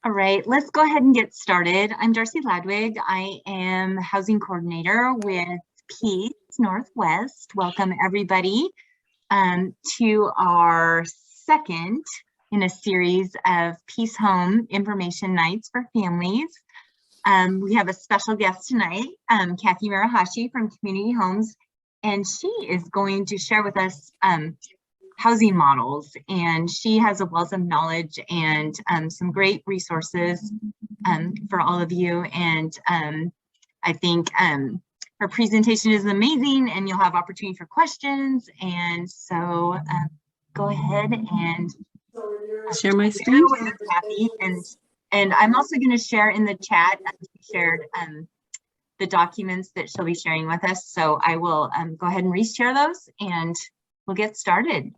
All right, let's go ahead and get started. I'm Darcy Ladwig. I am housing coordinator with Peace Northwest. Welcome everybody to our second in a series of Peace Home information nights for families. We have a special guest tonight, Cathy Murahashi from Community Homes, and she is going to share with us housing models, and she has a wealth of knowledge and some great resources for all of you. And I think her presentation is amazing, and you'll have opportunity for questions. And so go ahead and share my screen with Cathy. And I'm also going to share in the chat. She shared the documents that she'll be sharing with us. So I will go ahead and reshare those, and we'll get started.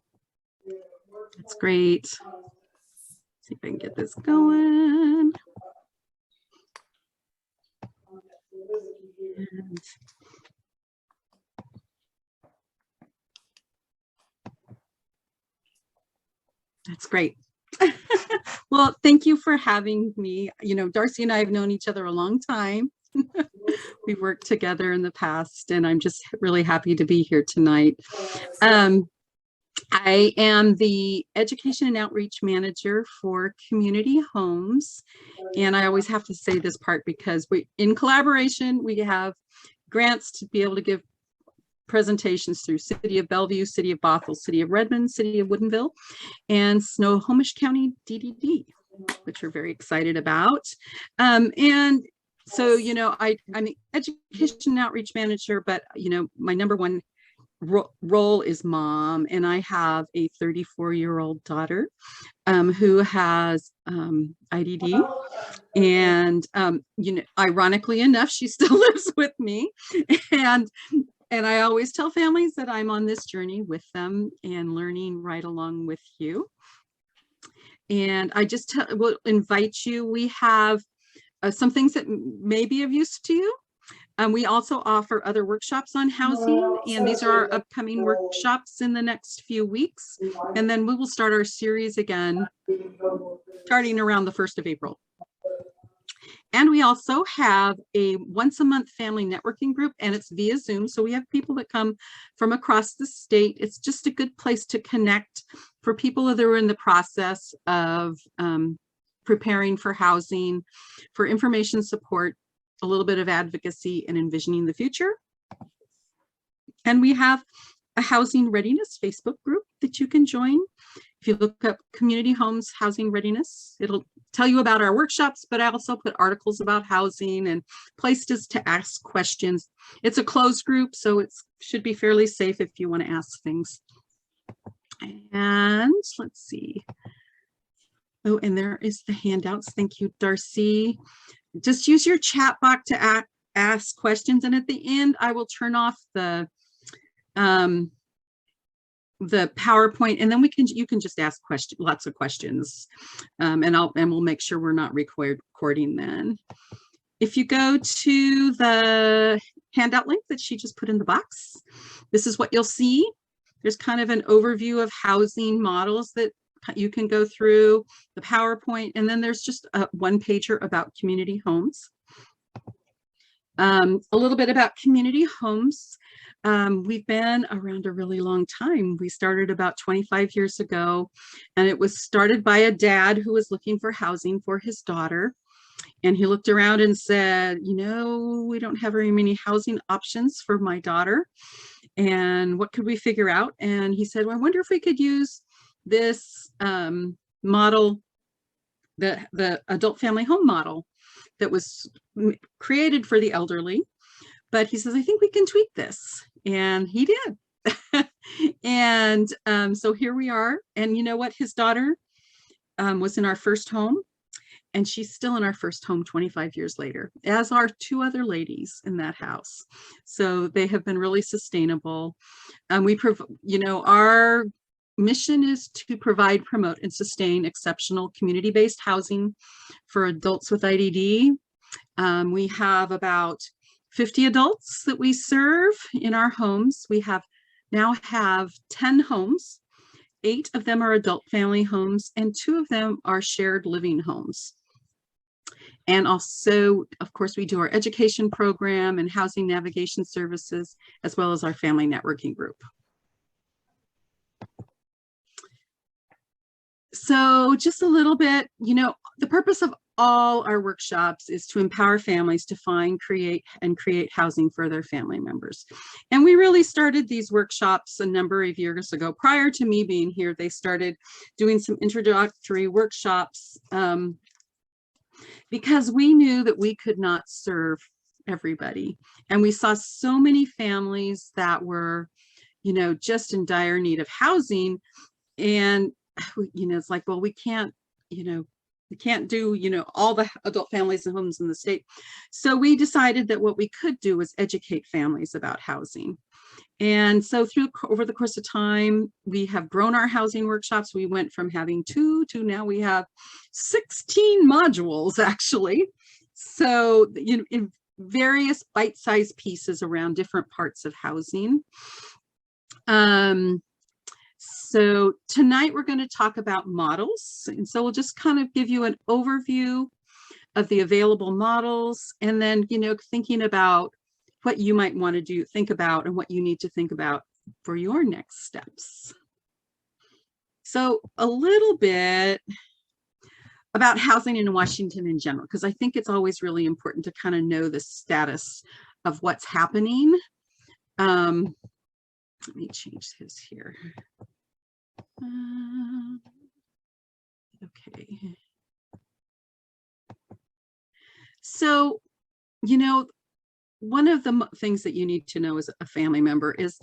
That's great. See if I can get this going. And that's great. Well, thank you for having me. You know, Darcy and I have known each other a long time. We've worked together in the past, and I'm just really happy to be here tonight. I am the Education and Outreach Manager for Community Homes. And I always have to say this part because in collaboration, we have grants to be able to give presentations through City of Bellevue, City of Bothell, City of Redmond, City of Woodinville, and Snohomish County DDD, which we're very excited about. And so, you know, I'm the Education and Outreach Manager, but, you know, my number one role is mom, and I have a 34-year-old daughter who has IDD, and you know, ironically enough, she still lives with me, and I always tell families that I'm on this journey with them and learning right along with you. And I just will invite you. We have some things that may be of use to you. We also offer other workshops on housing, and these are our upcoming workshops in the next few weeks. And then we will start our series again, starting around the 1st of April. And we also have a once-a-month family networking group, and it's via Zoom. So we have people that come from across the state. It's just a good place to connect for people that are in the process of preparing for housing, for information support, a little bit of advocacy, and envisioning the future. And we have a Housing Readiness Facebook group that you can join. If you look up Community Homes Housing Readiness, it'll tell you about our workshops, but I also put articles about housing and places to ask questions. It's a closed group, so it should be fairly safe if you want to ask things. And let's see. Oh, and there is the handouts. Thank you, Darcy. Just use your chat box to ask questions, and at the end I will turn off the PowerPoint, and then you can just ask lots of questions, and we'll make sure we're not recording then. If you go to the handout link that she just put in the box, this is what you'll see. There's kind of an overview of housing models that you can go through, the PowerPoint, and then there's just a one-pager about community homes. A little bit about community homes. We've been around a really long time. We started about 25 years ago, and it was started by a dad who was looking for housing for his daughter. And he looked around and said, you know, we don't have very many housing options for my daughter. And what could we figure out? And he said, well, I wonder if we could use this model, the adult family home model that was created for the elderly. But he says, I think we can tweak this. And he did. And so here we are. And you know what? His daughter was in our first home, and she's still in our first home 25 years later, as are 2 other ladies in that house. So they have been really sustainable. You know, our mission is to provide, promote, and sustain exceptional community-based housing for adults with IDD. We have about 50 adults that we serve in our homes. We now have 10 homes. 8 of them are adult family homes, and 2 of them are shared living homes. And also, of course, we do our education program and housing navigation services, as well as our family networking group. So just a little bit, you know, the purpose of all our workshops is to empower families to find, create housing for their family members. And we really started these workshops a number of years ago. Prior to me being here, they started doing some introductory workshops because we knew that we could not serve everybody. And we saw so many families that were, you know, just in dire need of housing. And, you know, it's like, well, we can't, you know, we can't do, you know, all the adult families and homes in the state. So we decided that what we could do was educate families about housing. And so over the course of time, we have grown our housing workshops. We went from having 2 to now we have 16 modules, actually. So, you know, in various bite-sized pieces around different parts of housing. So tonight we're going to talk about models. And so we'll just kind of give you an overview of the available models, and then, you know, thinking about what you might want to think about and what you need to think about for your next steps. So a little bit about housing in Washington in general, because I think it's always really important to kind of know the status of what's happening. Let me change this here. Okay. So, you know, one of the things that you need to know as a family member is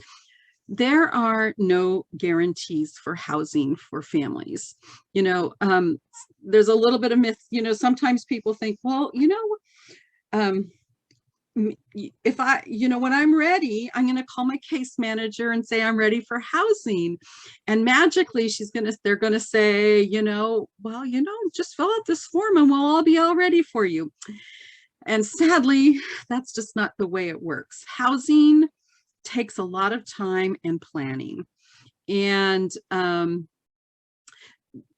there are no guarantees for housing for families. You know, there's a little bit of myth, you know, sometimes people think, well, you know, if you know, when I'm ready, I'm going to call my case manager and say I'm ready for housing, and magically they're going to say, you know, well, you know, just fill out this form and we'll all be all ready for you. And sadly, that's just not the way it works. Housing takes a lot of time and planning, and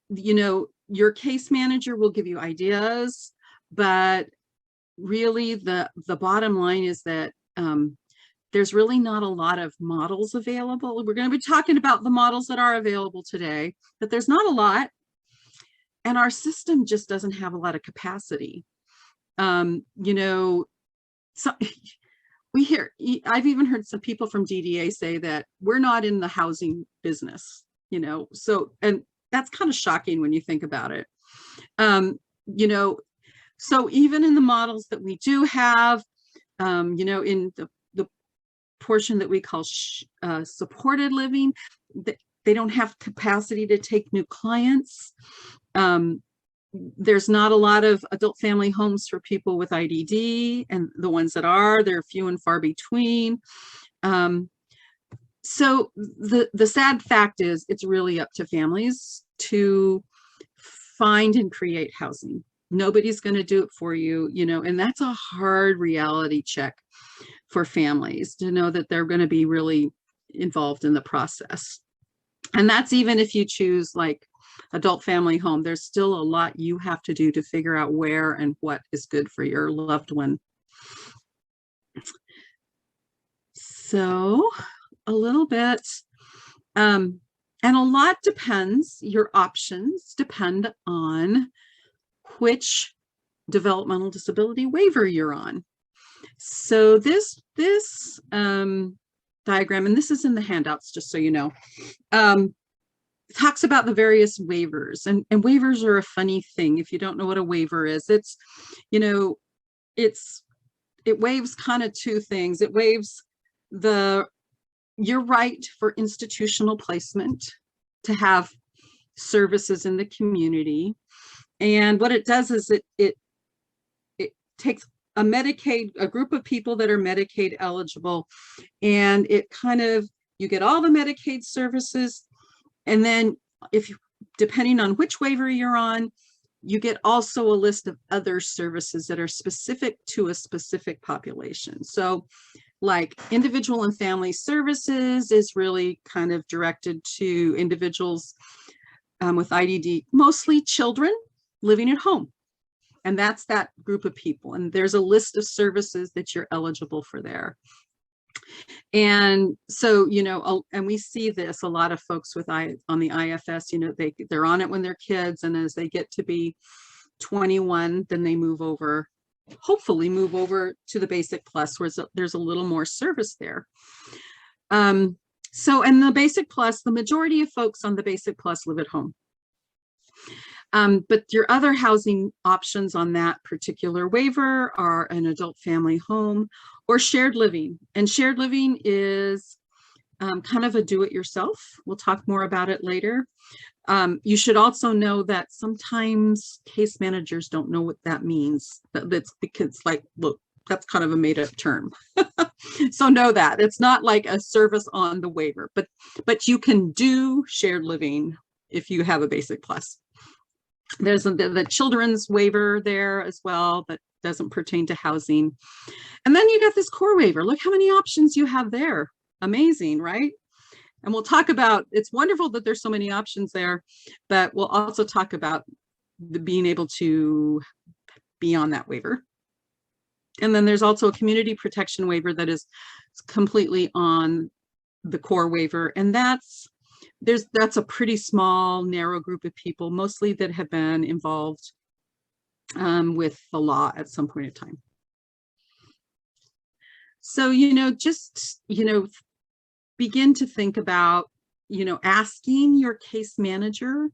you know, your case manager will give you ideas, but really the bottom line is that there's really not a lot of models available. We're going to be talking about the models that are available today, but there's not a lot, and our system just doesn't have a lot of capacity. You know, so I've even heard some people from DDA say that we're not in the housing business, you know, so, and that's kind of shocking when you think about it. You know, so even in the models that we do have, you know, in the portion that we call supported living, they don't have capacity to take new clients. There's not a lot of adult family homes for people with IDD, and the ones that are, they're few and far between. So the sad fact is it's really up to families to find and create housing. Nobody's going to do it for you, you know, and that's a hard reality check for families to know that they're going to be really involved in the process. And that's even if you choose like adult family home, there's still a lot you have to do to figure out where and what is good for your loved one. So a little bit, and a lot depends, your options depend on which developmental disability waiver you're on. So this diagram, and this is in the handouts, just so you know, talks about the various waivers, and waivers are a funny thing. If you don't know what a waiver is, it's, you know, it waives kind of two things. It waives your right for institutional placement to have services in the community. And what it does is it takes a group of people that are Medicaid eligible, and it kind of, you get all the Medicaid services, and then depending on which waiver you're on, you get also a list of other services that are specific to a specific population. So like individual and family services is really kind of directed to individuals with IDD, mostly children living at home. And that's that group of people. And there's a list of services that you're eligible for there. And so, you know, and we see this, a lot of folks with on the IFS, you know, they're on it when they're kids, and as they get to be 21, then they move over, hopefully move over to the Basic Plus, where there's a little more service there. So in the Basic Plus, the majority of folks on the Basic Plus live at home. But your other housing options on that particular waiver are an adult family home or shared living. And shared living is kind of a do-it-yourself. We'll talk more about it later. You should also know that sometimes case managers don't know what that means. That's because, like, look, that's kind of a made-up term. So know that it's not like a service on the waiver, but you can do shared living if you have a Basic Plus. There's the children's waiver there as well that doesn't pertain to housing. And then you got this core waiver. Look how many options you have there. Amazing, right? And we'll talk about, it's wonderful that there's so many options there, but we'll also talk about being able to be on that waiver. And then there's also a community protection waiver that is completely on the core waiver. And that's a pretty small, narrow group of people, mostly that have been involved with the law at some point in time. So, you know, just, you know, begin to think about, you know, asking your case manager,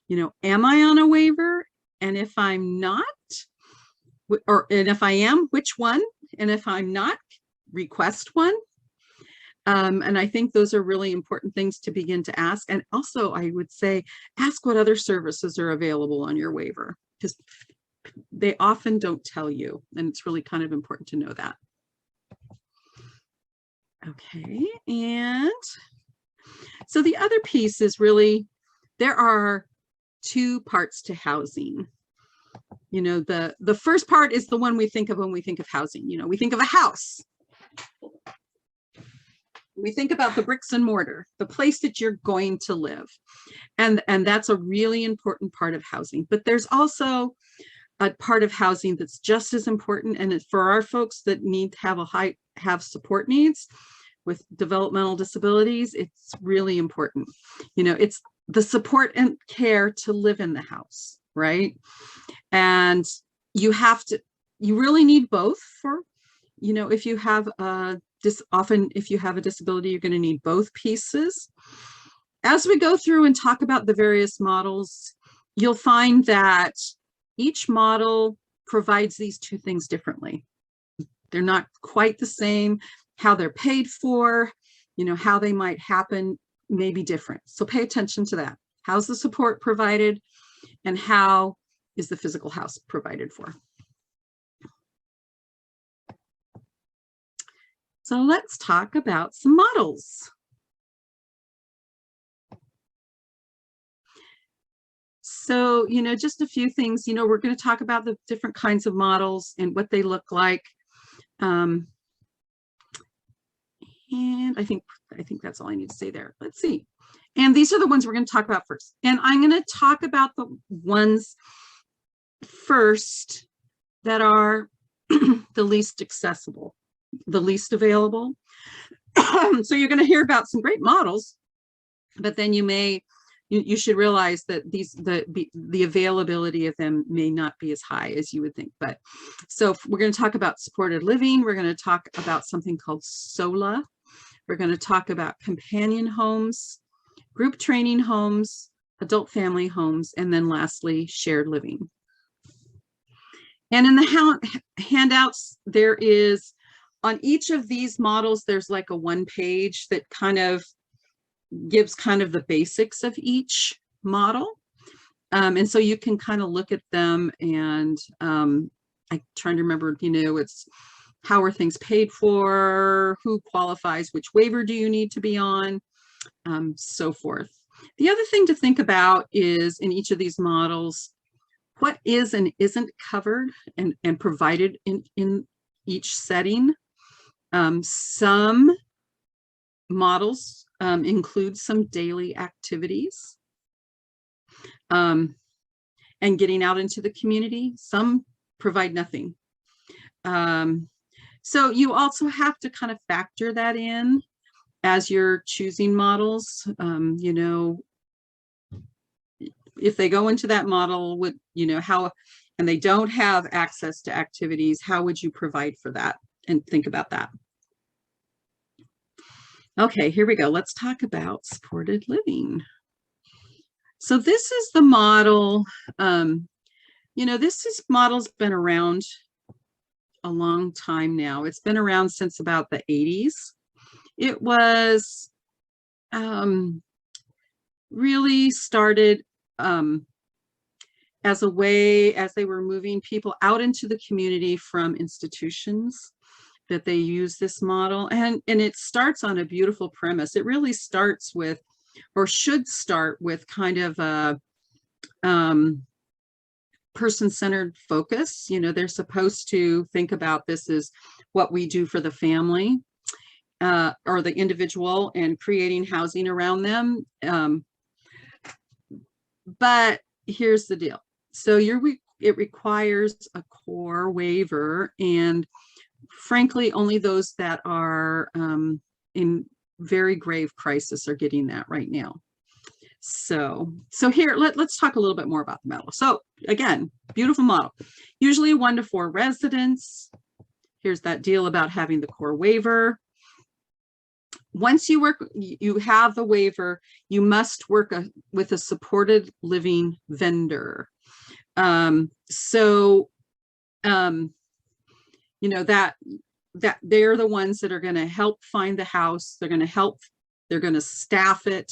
you know, am I on a waiver? And if I'm not, and if I am, which one? And if I'm not, request one. And I think those are really important things to begin to ask. And also, I would say, ask what other services are available on your waiver, because they often don't tell you, and it's really kind of important to know that. Okay, and so the other piece is really, there are two parts to housing. You know, the first part is the one we think of when we think of housing. You know, we think of a house. We think about the bricks and mortar, the place that you're going to live. And that's a really important part of housing. But there's also a part of housing that's just as important. And it's for our folks that need to have support needs with developmental disabilities, it's really important. You know, it's the support and care to live in the house, right? And you really need both for, you know, if you have often if you have a disability, you're going to need both pieces. As we go through and talk about the various models, you'll find that each model provides these two things differently. They're not quite the same. How they're paid for, you know, how they might happen may be different. So pay attention to that. How's the support provided, and how is the physical house provided for? So let's talk about some models. So, you know, just a few things, you know, we're going to talk about the different kinds of models and what they look like. And I think that's all I need to say there. Let's see. And these are the ones we're going to talk about first. And I'm going to talk about the ones first that are the least accessible, the least available. So you're going to hear about some great models, but then you should realize that the availability of them may not be as high as you would think. But so we're going to talk about supported living. We're going to talk about something called SOLA. We're going to talk about companion homes, group training homes, adult family homes, and then lastly, shared living. And in the handouts, there is, on each of these models, there's like a one page that kind of gives kind of the basics of each model. And so you can kind of look at them, and I'm trying to remember, you know, it's how are things paid for, who qualifies, which waiver do you need to be on, so forth. The other thing to think about is in each of these models, what is and isn't covered and provided in each setting. Some models include some daily activities and getting out into the community. Some provide nothing. So you also have to kind of factor that in as you're choosing models. You know, if they go into that model with, you know, how, and they don't have access to activities, how would you provide for that? And think about that. Okay, here we go. Let's talk about supported living. So this is the model. You know, model's been around a long time now. It's been around since about the 80s. It was really started as a way, as they were moving people out into the community from institutions, that they use this model. And it starts on a beautiful premise. It really starts with, or should start with, kind of a person-centered focus. You know, they're supposed to think about this as what we do for the family or the individual, and creating housing around them. But here's the deal. So it requires a core waiver, and frankly, only those that are in very grave crisis are getting that right now. So here, let's talk a little bit more about the model. So again, beautiful model. Usually 1 to 4 residents. Here's that deal about having the core waiver. Once you have the waiver, you must work with a supported living vendor. You know, that they're the ones that are going to help find the house. They're going to staff it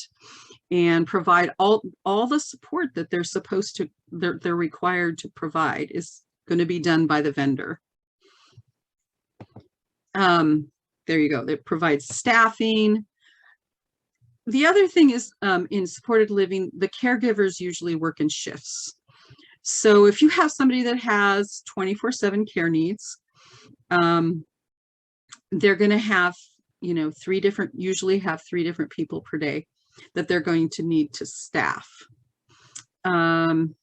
and provide all the support that they're supposed to, they're required to provide, is going to be done by the vendor. There you go. It provides staffing. The other thing is, in supported living, the caregivers usually work in shifts. So if you have somebody that has 24/7 care needs, they're going to have, you know, usually have 3 different people per day that they're going to need to staff. And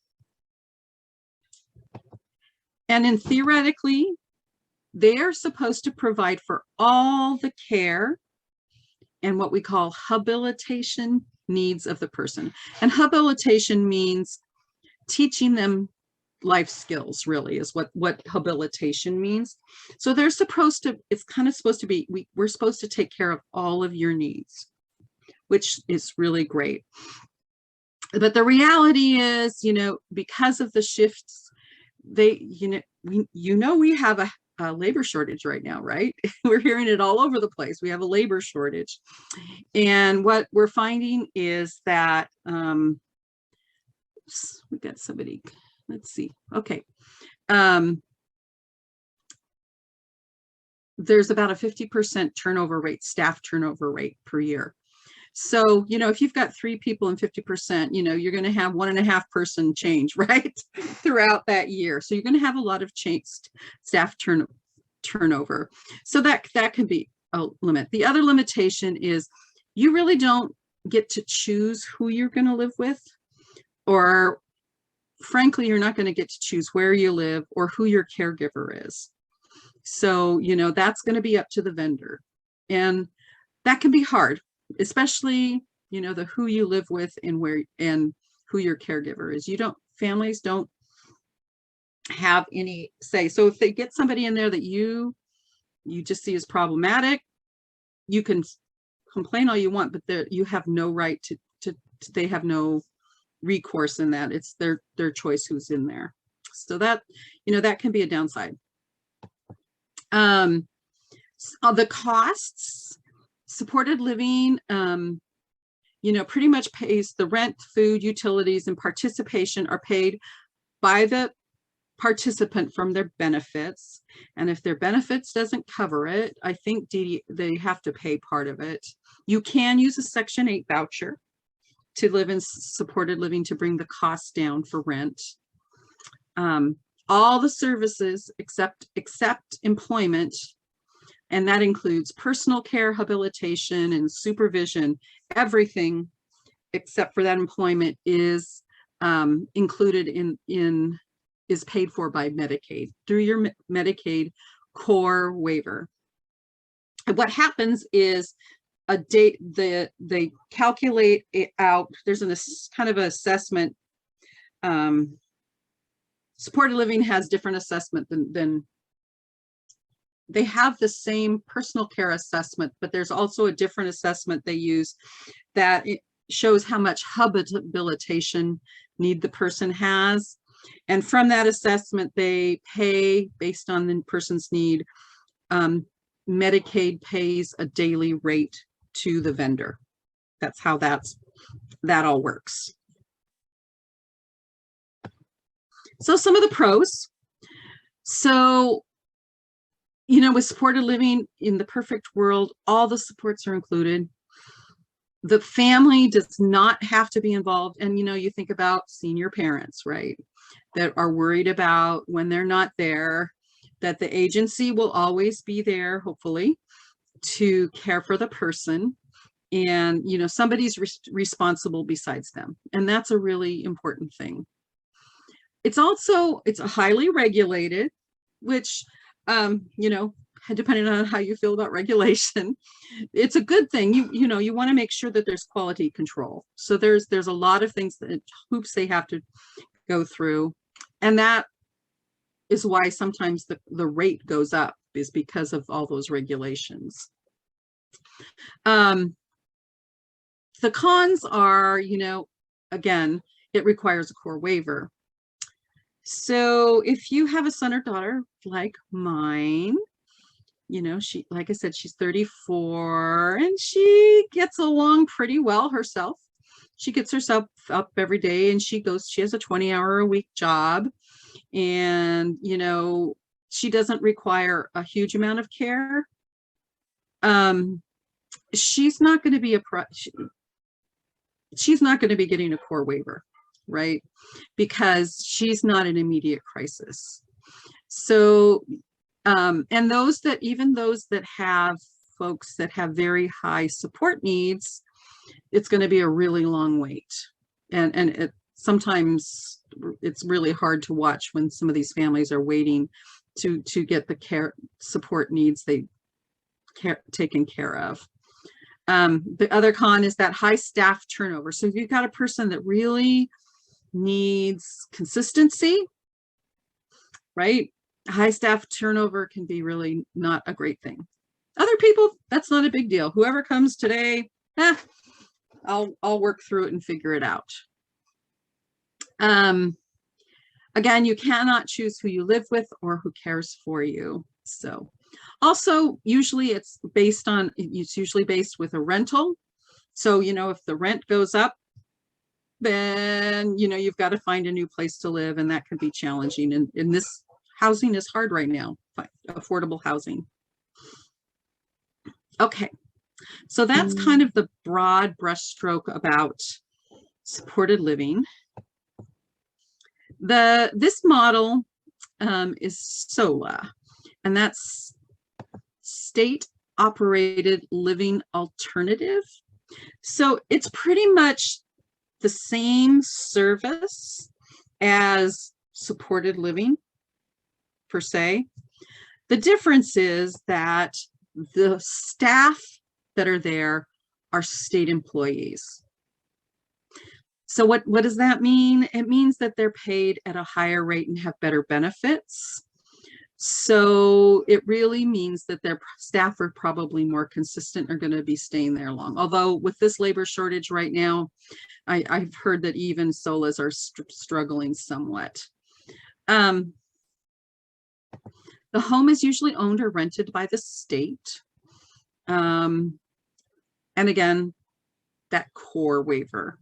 then theoretically, they are supposed to provide for all the care and what we call habilitation needs of the person. And habilitation means teaching them life skills, really, is what habilitation means. So they're supposed to, it's kind of supposed to be, we're supposed to take care of all of your needs, which is really great. But the reality is, you know, because of the shifts, we have a labor shortage right now, right? We're hearing it all over the place. We have a labor shortage. And what we're finding is that, we got somebody, let's see. Okay. There's about a 50% turnover rate, staff turnover rate per year. So, you know, if you've got 3 people and 50%, you know, you're going to have 1.5 person change, right? Throughout that year. So you're going to have a lot of staff turnover. So that can be a limit. The other limitation is you really don't get to choose who you're going to live with, or frankly, you're not going to get to choose where you live or who your caregiver is. So, you know, that's going to be up to the vendor. And that can be hard, especially, you know, the who you live with and where and who your caregiver is. Families don't have any say. So if they get somebody in there that you just see as problematic, you can complain all you want, but you have no right to they have no recourse in that. It's their choice who's in there. So that, you know, that can be a downside. The costs, supported living, you know, pretty much pays the rent, food, utilities, and participation are paid by the participant from their benefits. And if their benefits doesn't cover it, I think they have to pay part of it. You can use a Section 8 voucher to live in supported living to bring the cost down for rent. All the services except employment, and that includes personal care, habilitation, and supervision. Everything except for that employment is included in is paid for by Medicaid through your Medicaid core waiver. And what happens is they calculate it out. There's kind of an assessment. Supported living has different assessment than they have the same personal care assessment, but there's also a different assessment they use that it shows how much habilitation need the person has. And from that assessment, they pay based on the person's need. Medicaid pays a daily rate to the vendor. That's how that all works. So some of the pros. So, you know, with supported living, in the perfect world, all the supports are included. The family does not have to be involved. And, you know, you think about senior parents, right, that are worried about when they're not there, that the agency will always be there, hopefully, to care for the person. And, you know, somebody's responsible besides them. And that's a really important thing. It's highly regulated, which, you know, depending on how you feel about regulation, it's a good thing. You know, you want to make sure that there's quality control. So there's a lot of things, hoops they have to go through. And that is why sometimes the rate goes up, is because of all those regulations. The cons are, you know, again, it requires a core waiver. So if you have a son or daughter like mine, you know, she, like I said, she's 34 and she gets along pretty well herself. She gets herself up every day and she has a 20-hour-a-week job, and, you know, she doesn't require a huge amount of care. She's not going to be she's not going to be getting a core waiver, right? Because she's not an immediate crisis. So, and even those that have folks that have very high support needs, it's going to be a really long wait. And sometimes it's really hard to watch when some of these families are waiting to get the support needs taken care of. The other con is that high staff turnover. So if you've got a person that really needs consistency, right? High staff turnover can be really not a great thing. Other people, that's not a big deal. Whoever comes today, I'll work through it and figure it out. Again, you cannot choose who you live with or who cares for you. So also, usually it's usually based with a rental. So, you know, if the rent goes up, then, you know, you've got to find a new place to live, and that can be challenging. And in this, housing is hard right now, affordable housing. Okay, so that's kind of the broad brushstroke about supported living. This model is SOLA, and that's State Operated Living Alternative. So it's pretty much the same service as supported living per se. The difference is that the staff that are there are state employees. So what does that mean? It means that they're paid at a higher rate and have better benefits. So it really means that their staff are probably more consistent, are going to be staying there long. Although with this labor shortage right now, I've heard that even SOLAs are struggling somewhat. The home is usually owned or rented by the state. And again, that core waiver.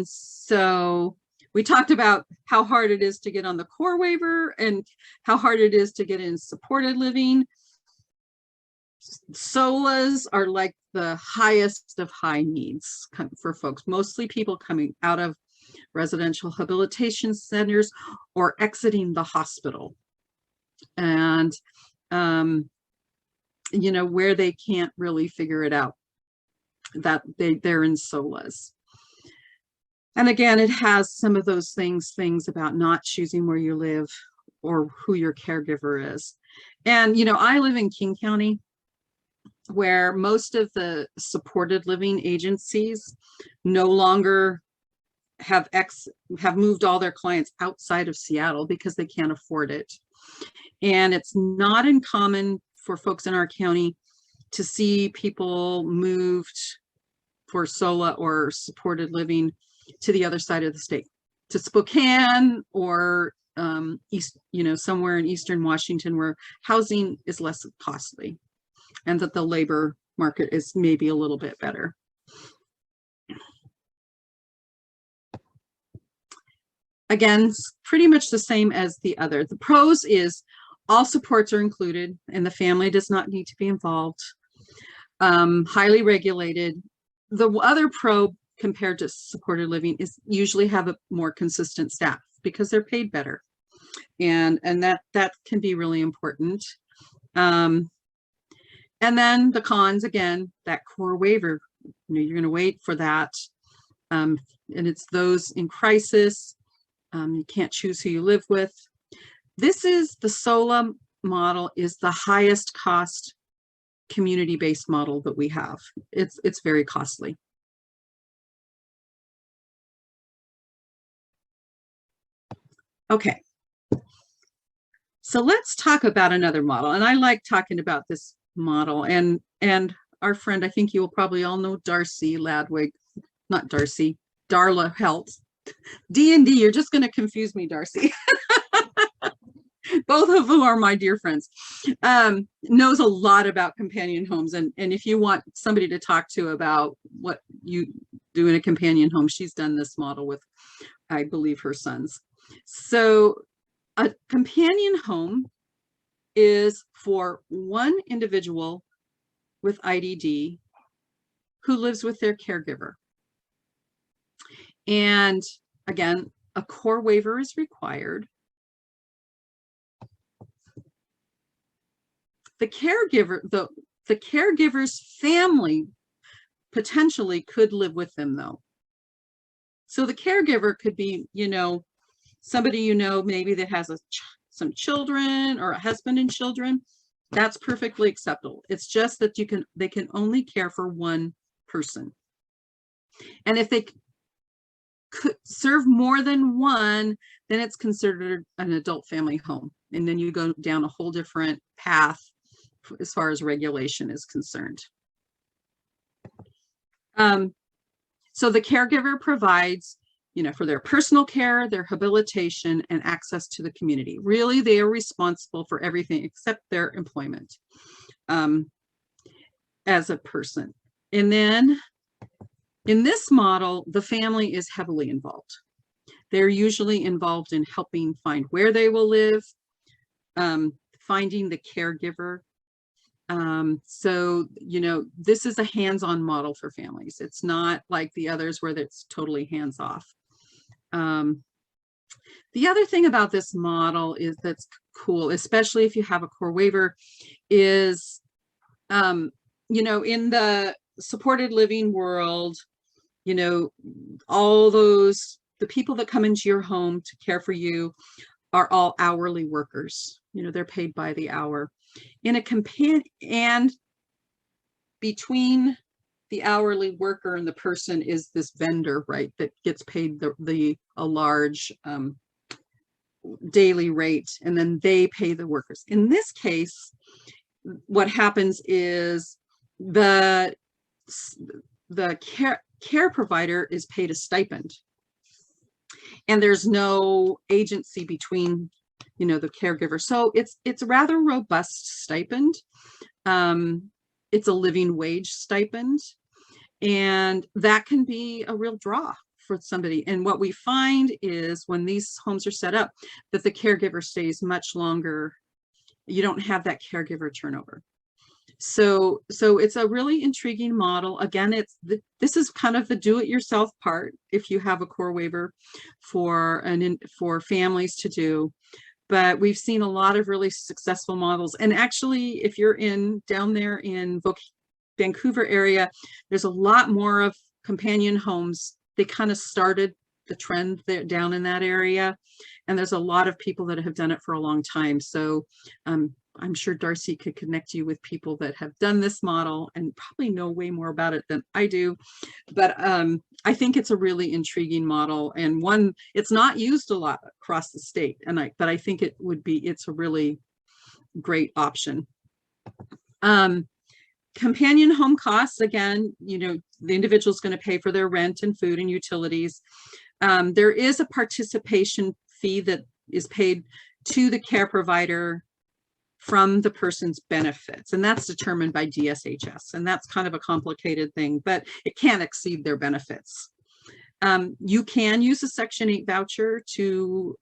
So we talked about how hard it is to get on the core waiver and how hard it is to get in supported living. SOLAs are like the highest of high needs for folks, mostly people coming out of residential habilitation centers or exiting the hospital. And, you know, where they can't really figure it out, that they're in SOLAs. And again, it has some of those things about not choosing where you live or who your caregiver is. And, you know, I live in King County, where most of the supported living agencies no longer have moved all their clients outside of Seattle because they can't afford it. And it's not uncommon for folks in our county to see people moved for SOLA or supported living to the other side of the state, to Spokane or east, you know, somewhere in Eastern Washington where housing is less costly and that the labor market is maybe a little bit better. Again, pretty much the same as the other. The pros is all supports are included and the family does not need to be involved. Highly regulated. The other pro compared to supported living is usually have a more consistent staff because they're paid better. And that can be really important. And then the cons, again, that core waiver, you know, you're going to wait for that. And it's those in crisis. You can't choose who you live with. This is the SOLA model is the highest cost community-based model that we have. It's very costly. Okay. So let's talk about another model. And I like talking about this model and our friend, I think you will probably all know Darcy Ladwig, not Darcy, Darla Helt. D&D, you're just going to confuse me, Darcy. Both of whom are my dear friends, knows a lot about companion homes. And if you want somebody to talk to about what you do in a companion home, she's done this model with, I believe, her sons. So a companion home is for one individual with IDD who lives with their caregiver. And again, a core waiver is required. The caregiver, the caregiver's family potentially could live with them though. So the caregiver could be, you know, somebody, you know, maybe that has some children or a husband and children. That's perfectly acceptable. It's just that they can only care for one person. And if they could serve more than one, then it's considered an adult family home. And then you go down a whole different path as far as regulation is concerned. So the caregiver provides, you know, for their personal care, their habilitation, and access to the community. Really, they are responsible for everything except their employment as a person. And then in this model, the family is heavily involved. They're usually involved in helping find where they will live, finding the caregiver. So, you know, this is a hands-on model for families. It's not like the others where it's totally hands-off. The other thing about this model is that's cool, especially if you have a core waiver, is, you know, in the supported living world, you know, all those, the people that come into your home to care for you are all hourly workers. You know, they're paid by the hour. In a companion, and between the hourly worker and the person is this vendor, right, that gets paid a large daily rate, and then they pay the workers. In this case, what happens is the care provider is paid a stipend, and there's no agency between, you know, the caregiver. So it's a rather robust stipend. It's a living wage stipend, and that can be a real draw for somebody. And what we find is when these homes are set up, that the caregiver stays much longer. You don't have that caregiver turnover. So it's a really intriguing model. Again, this is kind of the do-it-yourself part if you have a core waiver for families to do. But we've seen a lot of really successful models. And actually, if you're down there in Vancouver area, there's a lot more of companion homes. They kind of started the trend there down in that area. And there's a lot of people that have done it for a long time. So I'm sure Darcy could connect you with people that have done this model and probably know way more about it than I do. But I think it's a really intriguing model, and one, it's not used a lot across the state. But I think it's a really great option. Companion home costs, again, the individual is going to pay for their rent and food and utilities. There is a participation fee that is paid to the care provider from the person's benefits, and that's determined by DSHS, and that's kind of a complicated thing, but it can't exceed their benefits. You can use a Section 8 voucher to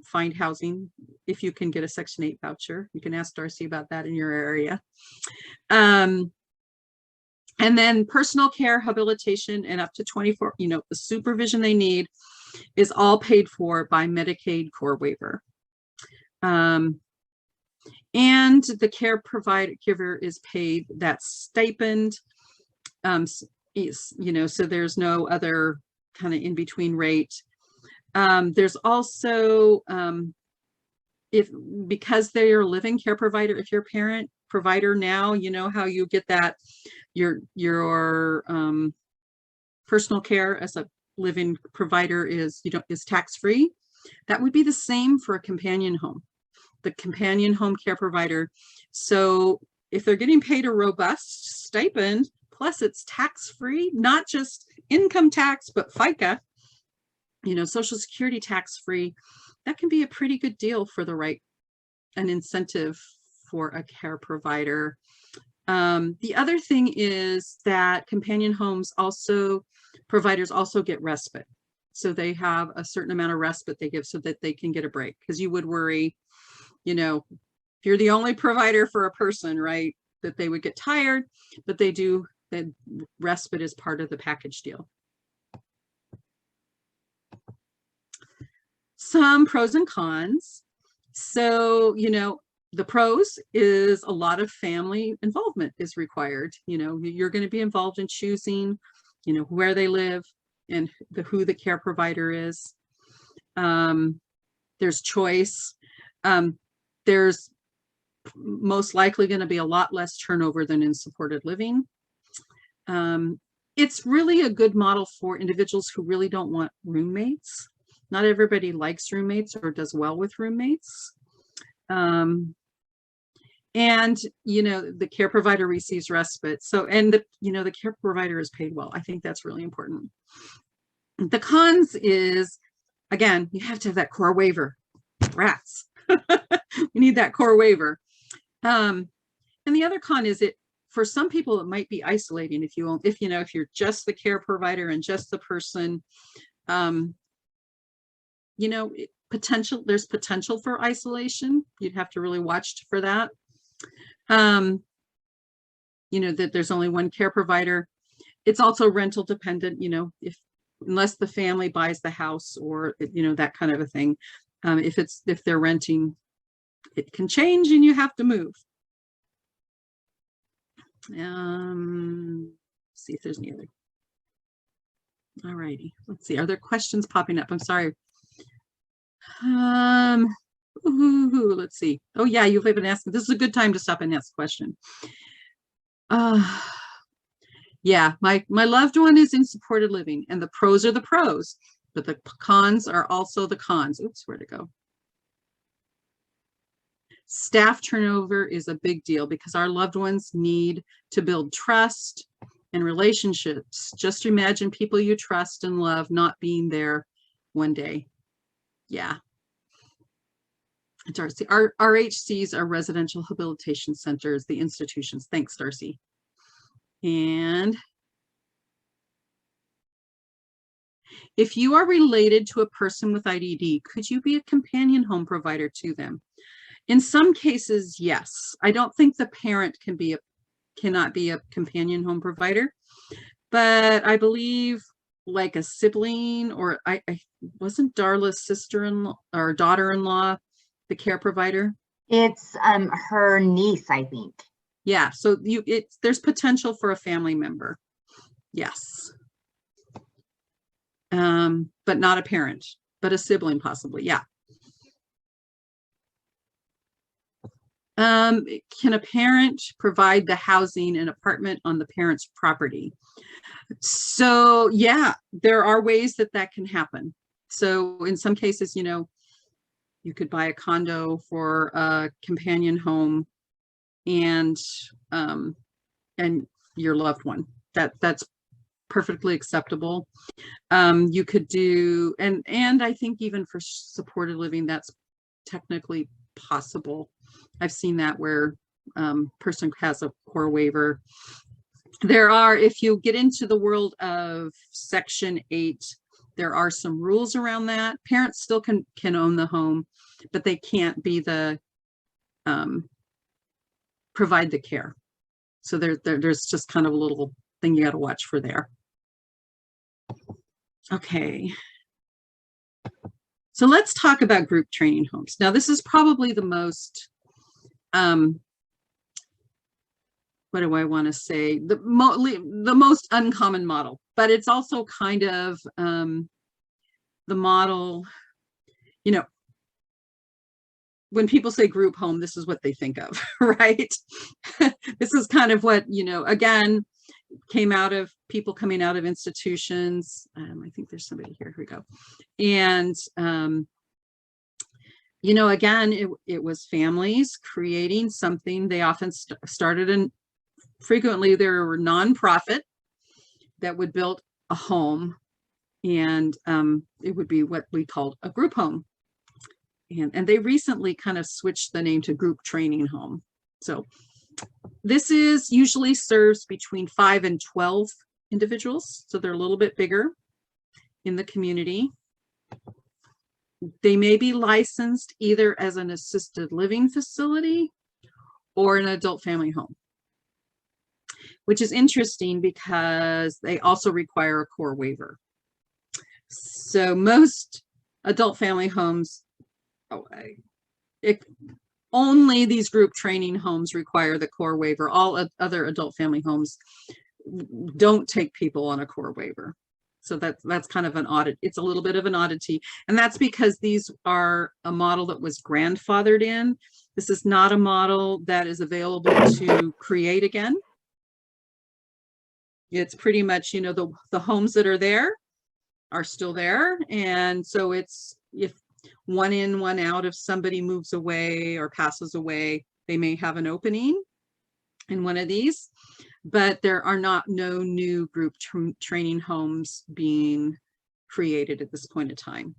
find housing. If you can get a Section 8 voucher, you can ask Darcy about that in your area. And then personal care, habilitation, and up to 24, the supervision they need is all paid for by Medicaid core waiver. And the care giver is paid that stipend, so there's no other kind of in-between rate. There's also, because they are living care provider, if you're a parent provider now, you know how you get that, your personal care as a living provider is tax-free. That would be the same for a companion home. The companion home care provider. So if they're getting paid a robust stipend, plus it's tax-free, not just income tax, but FICA, Social Security tax-free, that can be a pretty good deal for an incentive for a care provider. The other thing is that companion homes providers also get respite. So they have a certain amount of respite they give so that they can get a break, because you would worry, if you're the only provider for a person, right, that they would get tired, but that respite is part of the package deal. Some pros and cons. So, the pros is a lot of family involvement is required. You're going to be involved in choosing, where they live and who the care provider is. There's choice. There's most likely going to be a lot less turnover than in supported living. It's really a good model for individuals who really don't want roommates. Not everybody likes roommates or does well with roommates. And, the care provider receives respite. So, and the care provider is paid well. I think that's really important. The cons is, again, you have to have that core waiver. Rats. We need that core waiver. And the other con is for some people, it might be isolating if you're just the care provider and just the person, there's potential for isolation. You'd have to really watch for that. That there's only one care provider. It's also rental dependent, unless the family buys the house or, that kind of a thing. If they're renting, it can change and you have to move. See if there's any other. All righty. Let's see. Are there questions popping up? I'm sorry. Let's see. Oh yeah, you've been asking. This is a good time to stop and ask a question. Yeah, my loved one is in supported living, and the pros are the pros, but the cons are also the cons. Oops, where'd it go? Staff turnover is a big deal because our loved ones need to build trust and relationships. Just imagine people you trust and love not being there one day. Yeah. Darcy, our RHCs are residential habilitation centers, the institutions. Thanks, Darcy. And if you are related to a person with IDD, could you be a companion home provider to them? In some cases, yes. I don't think the parent cannot be a companion home provider, but I believe like a sibling, or I wasn't Darla's sister-in-law or daughter-in-law the care provider? It's her niece, I think. Yeah, so there's potential for a family member. Yes. but not a parent, but a sibling possibly. Yeah. Can a parent provide the housing and apartment on the parent's property? So yeah, there are ways that that can happen. So in some cases, you know, you could buy a condo for a companion home and your loved one. That's perfectly acceptable. You could do, and I think even for supported living, that's technically possible. I've seen that where person has a core waiver. There are, if you get into the world of Section 8, there are some rules around that. Parents still can own the home, but they can't be the provide the care. So there's just kind of a little thing you got to watch for there. Okay. So let's talk about group training homes. Now, this is probably the most, what do I want to say? The most uncommon model, but it's also kind of the model, you know, when people say group home, this is what they think of, right? This is kind of what, you know, again, came out of people coming out of institutions. I think there's somebody here. Here we go. And, you know, again, it was families creating something. They often started in, frequently there were nonprofit that would build a home, and it would be what we called a group home. And they recently kind of switched the name to group training home. So this is usually serves between 5 and 12 individuals. So they're a little bit bigger in the community. They may be licensed either as an assisted living facility or an adult family home, which is interesting because they also require a core waiver. So most adult family homes, only these group training homes require the core waiver. All other adult family homes don't take people on a core waiver. So that's kind of an audit. It's a little bit of an oddity. And that's because these are a model that was grandfathered in. This is not a model that is available to create again. It's pretty much, you know, the homes that are there are still there. And so it's, if one in, one out, if somebody moves away or passes away, they may have an opening in one of these, but there are no new group training homes being created at this point in time.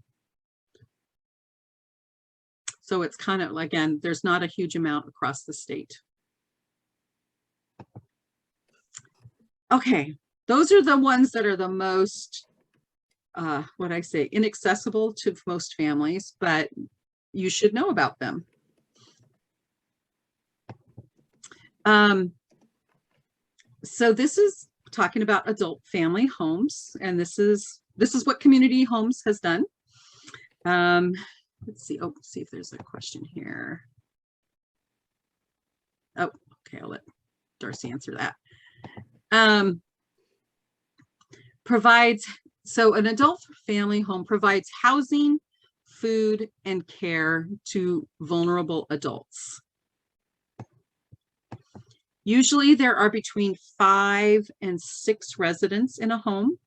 So it's kind of, again, there's not a huge amount across the state. Okay, those are the ones that are the most, what I say, inaccessible to most families, but you should know about them. So this is talking about adult family homes, and this is what Community Homes has done. Let's see. Oh, see if there's a question here. Oh, okay. I'll let Darcy answer that. So an adult family home provides housing, food, and care to vulnerable adults. Usually there are between 5 and 6 residents in a home.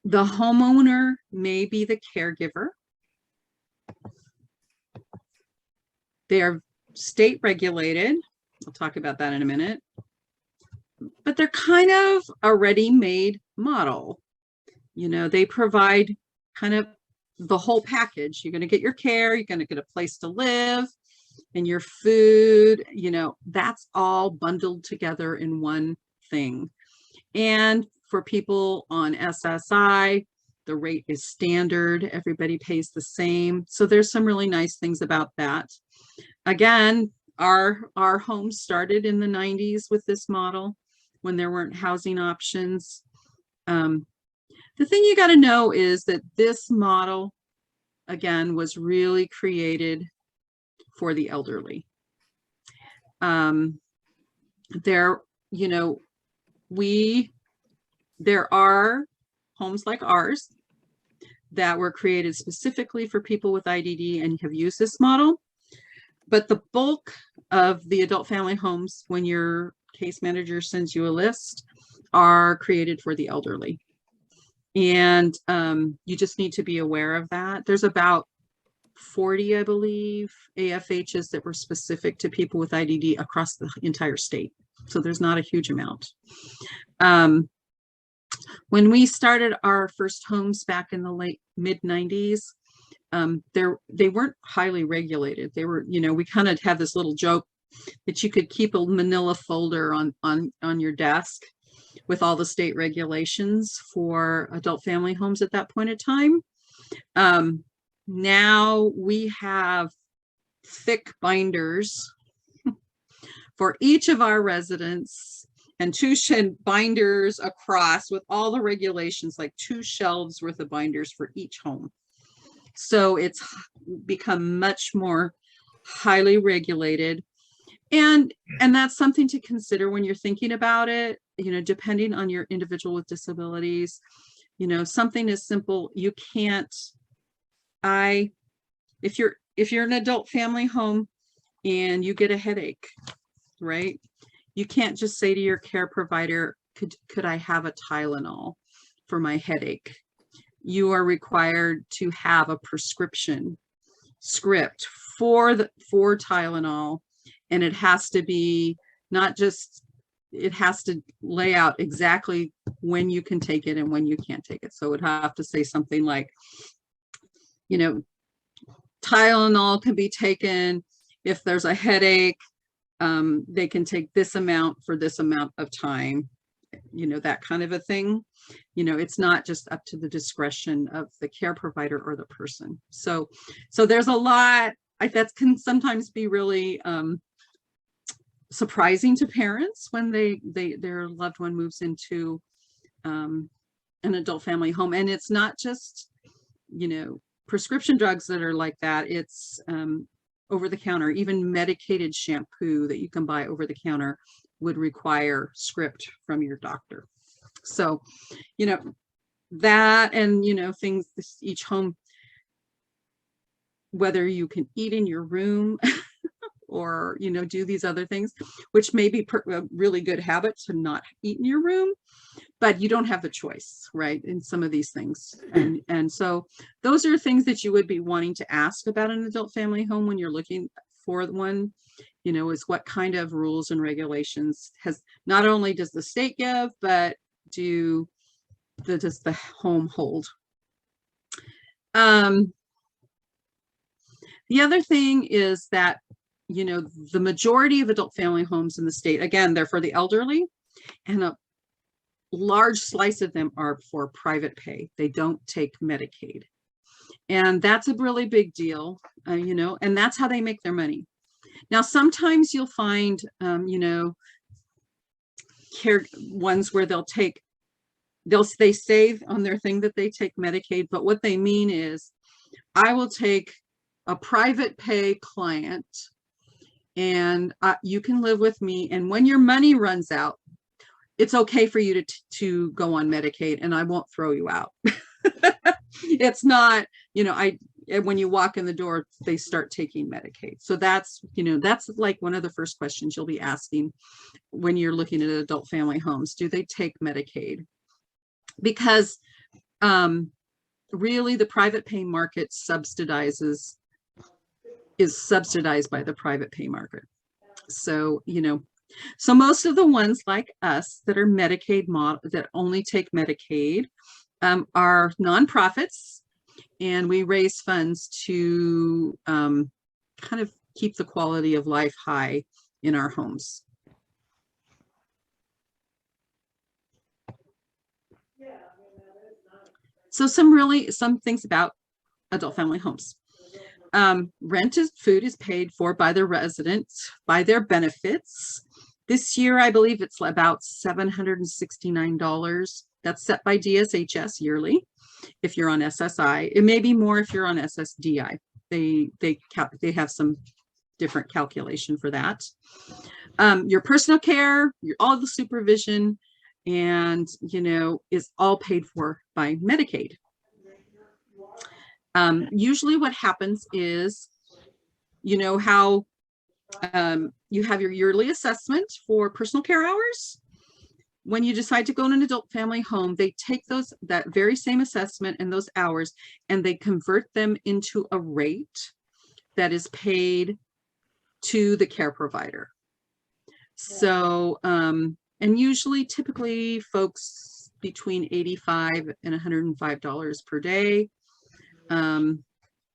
The homeowner may be the caregiver. They are state regulated. I'll talk about that in a minute. But they're kind of a ready-made model. You know, they provide kind of the whole package. You're going to get your care, you're going to get a place to live, and your food, you know, that's all bundled together in one thing. And for people on SSI, the rate is standard. Everybody pays the same. So there's some really nice things about that. Again, our home started in the 90s with this model when there weren't housing options. The thing you got to know is that this model, again, was really created for the elderly. There, you know, we There are homes like ours that were created specifically for people with IDD and have used this model. But the bulk of the adult family homes, when your case manager sends you a list, are created for the elderly. And you just need to be aware of that. There's about 40, I believe, AFHs that were specific to people with IDD across the entire state. So there's not a huge amount. When we started our first homes back in the mid 90s, they weren't highly regulated. They were, we kind of have this little joke that you could keep a manila folder on your desk with all the state regulations for adult family homes at that point in time. Now we have thick binders for each of our residents, and two binders across with all the regulations, like 2 shelves worth of binders for each home. So it's become much more highly regulated. And that's something to consider when you're thinking about it, depending on your individual with disabilities. Something as simple, you can't, if you're an adult family home and you get a headache, right? You can't just say to your care provider, could I have a Tylenol for my headache? You are required to have a prescription script for Tylenol, and it has to be it has to lay out exactly when you can take it and when you can't take it. So it would have to say something like, Tylenol can be taken if there's a headache. They can take this amount for this amount of time, that kind of a thing. It's not just up to the discretion of the care provider or the person. So there's a lot that can sometimes be really surprising to parents when their loved one moves into an adult family home. And it's not just, prescription drugs that are like that. It's over the counter, even medicated shampoo that you can buy over the counter would require script from your doctor. So, that, and, things, each home, whether you can eat in your room or, do these other things, which may be a really good habit to not eat in your room, but you don't have the choice, right, in some of these things. And so those are things that you would be wanting to ask about an adult family home when you're looking for one, is what kind of rules and regulations not only does the state give, but does the home hold. The other thing is that, the majority of adult family homes in the state, again, they're for the elderly, and a large slice of them are for private pay. They don't take Medicaid. And that's a really big deal, and that's how they make their money. Now, sometimes you'll find, care ones where they say on their thing that they take Medicaid, but what they mean is, I will take a private pay client and you can live with me. And when your money runs out, it's okay for you to go on Medicaid and I won't throw you out. It's not, when you walk in the door, they start taking Medicaid. So that's like one of the first questions you'll be asking when you're looking at adult family homes. Do they take Medicaid? Because really the private pay market is subsidized by the private pay market. So, so most of the ones like us that are Medicaid that only take Medicaid are nonprofits, and we raise funds to kind of keep the quality of life high in our homes. So some things about adult family homes. Food is paid for by the residents, by their benefits. This year, I believe it's about $769. That's set by DSHS yearly. If you're on SSI, it may be more if you're on SSDI. They have some different calculation for that. Your personal care, all the supervision, and, is all paid for by Medicaid. Usually what happens is, how you have your yearly assessment for personal care hours. When you decide to go in an adult family home, they take that very same assessment and those hours, and they convert them into a rate that is paid to the care provider. So, and usually, typically, folks between $85 and $105 per day. And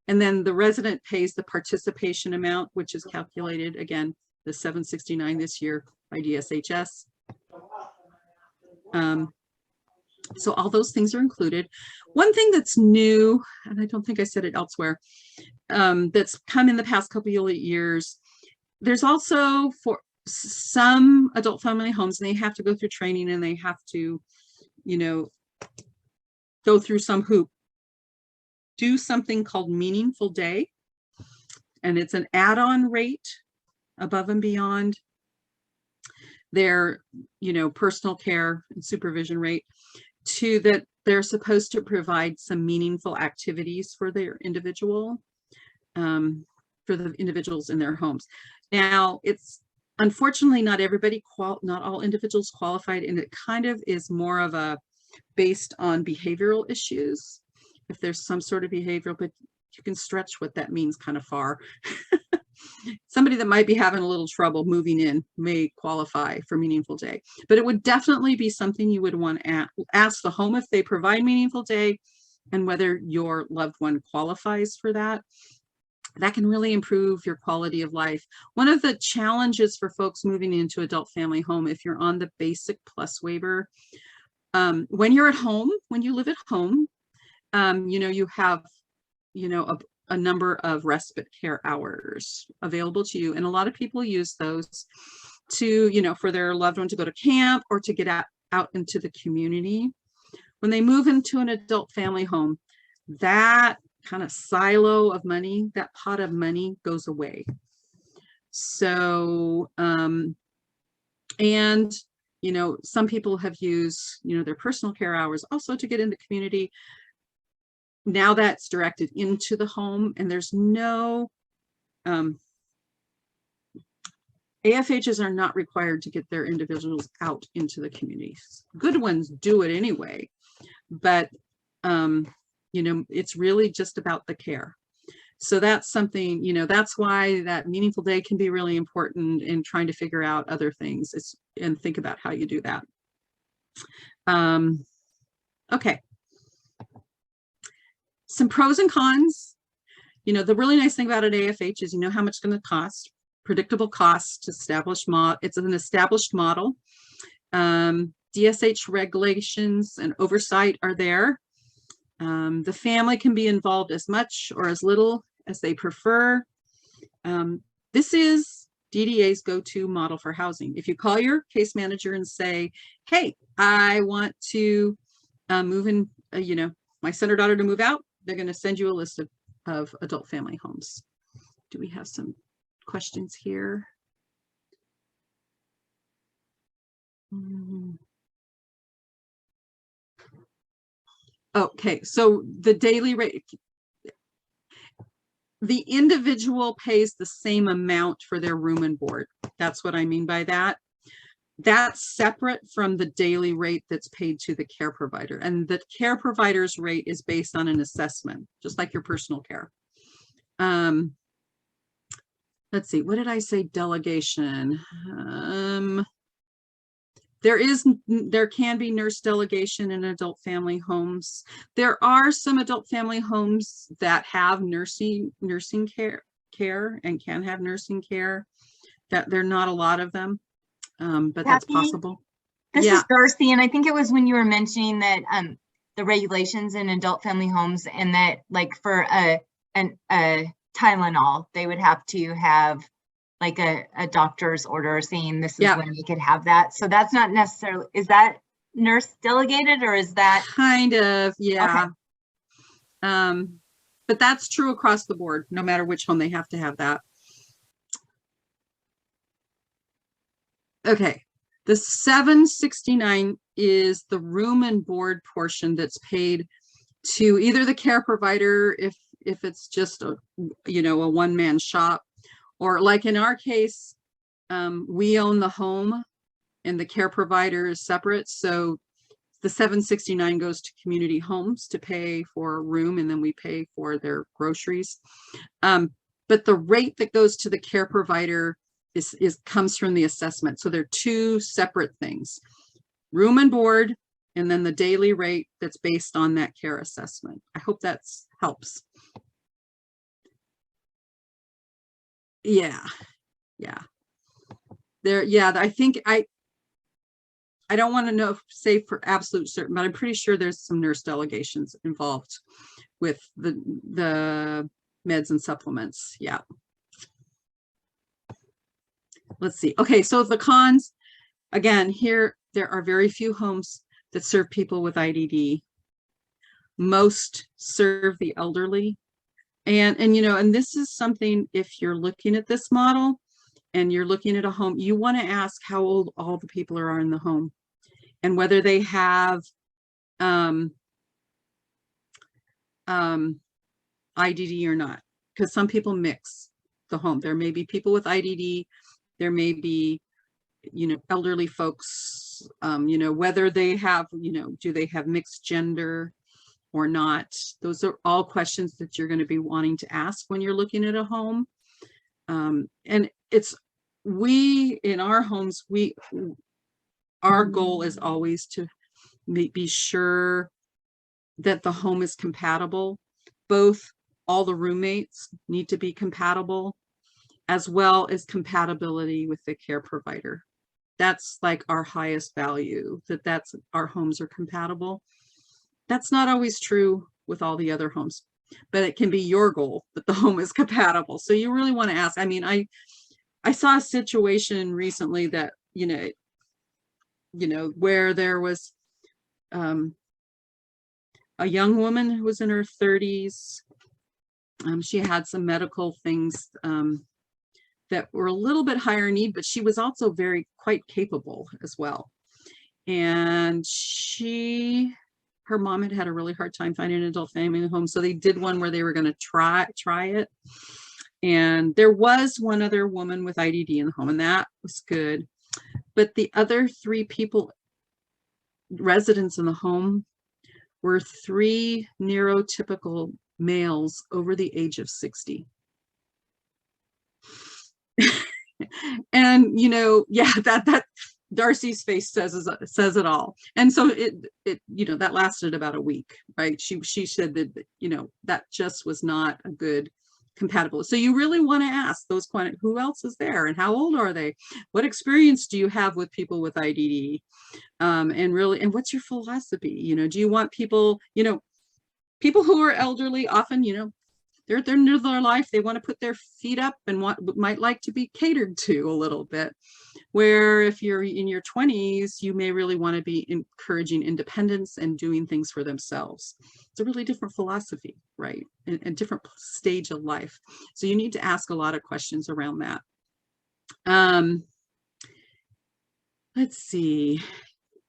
then the resident pays the participation amount, which is calculated, again, the $769 this year by DSHS. So all those things are included. One thing that's new, and I don't think I said it elsewhere, that's come in the past couple of years, there's also for some adult family homes, and they have to go through training and they have to, go through some hoop, do something called Meaningful Day. And it's an add-on rate above and beyond their, personal care and supervision rate, to that they're supposed to provide some meaningful activities for their individual, for the individuals in their homes. Now, it's unfortunately not everybody, not all individuals qualified, and it kind of is more of a based on behavioral issues. If there's some sort of behavioral, but you can stretch what that means kind of far. Somebody that might be having a little trouble moving in may qualify for Meaningful Day, but it would definitely be something you would want to ask the home if they provide Meaningful Day, and whether your loved one qualifies for that. That can really improve your quality of life. One of the challenges for folks moving into adult family home, if you're on the basic plus waiver, when you're at home, when you live at home, you have, a number of respite care hours available to you. And a lot of people use those to, for their loved one to go to camp or to get out into the community. When they move into an adult family home, that kind of silo of money, that pot of money goes away. So, and, some people have used, their personal care hours also to get in the community. Now that's directed into the home, and there's no, AFHs are not required to get their individuals out into the communities. Good ones do it anyway, but, it's really just about the care. So that's something, that's why that Meaningful Day can be really important in trying to figure out other things and think about how you do that. Okay. Some pros and cons. The really nice thing about an AFH is how much it's going to cost. Predictable costs, established it's an established model. DSH regulations and oversight are there. The family can be involved as much or as little as they prefer. This is DDA's go-to model for housing. If you call your case manager and say, hey, I want to move in, my son or daughter to move out, they're going to send you a list of adult family homes. Do we have some questions here? Okay, so the daily rate, the individual pays the same amount for their room and board. That's what I mean by that. That's separate from the daily rate that's paid to the care provider. And the care provider's rate is based on an assessment, just like your personal care. Let's see, what did I say? Delegation. There can be nurse delegation in adult family homes. There are some adult family homes that have nursing care and can have nursing care. That there are not a lot of them. But that's possible. This is Darcy, and I think it was when you were mentioning that the regulations in adult family homes, and that like for a Tylenol, they would have to have like a doctor's order saying this is when you could have that. So that's not necessarily, is that nurse delegated, or is that kind of, yeah. Okay. But that's true across the board, no matter which home, they have to have that. Okay, The $769 is the room and board portion that's paid to either the care provider if it's just a a one-man shop, or like in our case, we own the home and the care provider is separate. So the $769 goes to community homes to pay for a room, and then we pay for their groceries. But the rate that goes to the care provider comes from the assessment. So they're two separate things: room and board, and then the daily rate that's based on that care assessment. I hope that helps. Yeah. I think I don't want to say for absolute certain, but I'm pretty sure there's some nurse delegations involved with the meds and supplements. Yeah. Let's see. Okay, so the cons, again, here there are very few homes that serve people with IDD. Most serve the elderly. And this is something, if you're looking at this model and you're looking at a home, you want to ask how old all the people are in the home and whether they have IDD or not, because some people mix the home. There may be people with IDD, there may be elderly folks, whether they have, do they have mixed gender or not. Those are all questions that you're going to be wanting to ask when you're looking at a home. And in our homes, our goal is always to be sure that the home is compatible. Both all the roommates need to be compatible, as well as compatibility with the care provider. That's like our highest value, that's our homes are compatible. That's not always true with all the other homes, but it can be your goal that the home is compatible. So you really want to ask. I mean, I saw a situation recently that, where there was a young woman who was in her 30s. She had some medical things that were a little bit higher need, but she was also quite capable as well. And her mom had a really hard time finding an adult family home. So they did one where they were going to try it. And there was one other woman with IDD in the home, and that was good. But the other three residents in the home, were three neurotypical males over the age of 60. And that Darcy's face says it all. And so it that lasted about a week, right? She said that that just was not a good compatible. So you really want to ask those who else is there and how old are they? What experience do you have with people with IDD? And what's your philosophy? Do you want people who are elderly, often, they're at their life, they want to put their feet up and might like to be catered to a little bit. Where if you're in your 20s, you may really want to be encouraging independence and doing things for themselves. It's a really different philosophy, right? And different stage of life. So you need to ask a lot of questions around that. Let's see.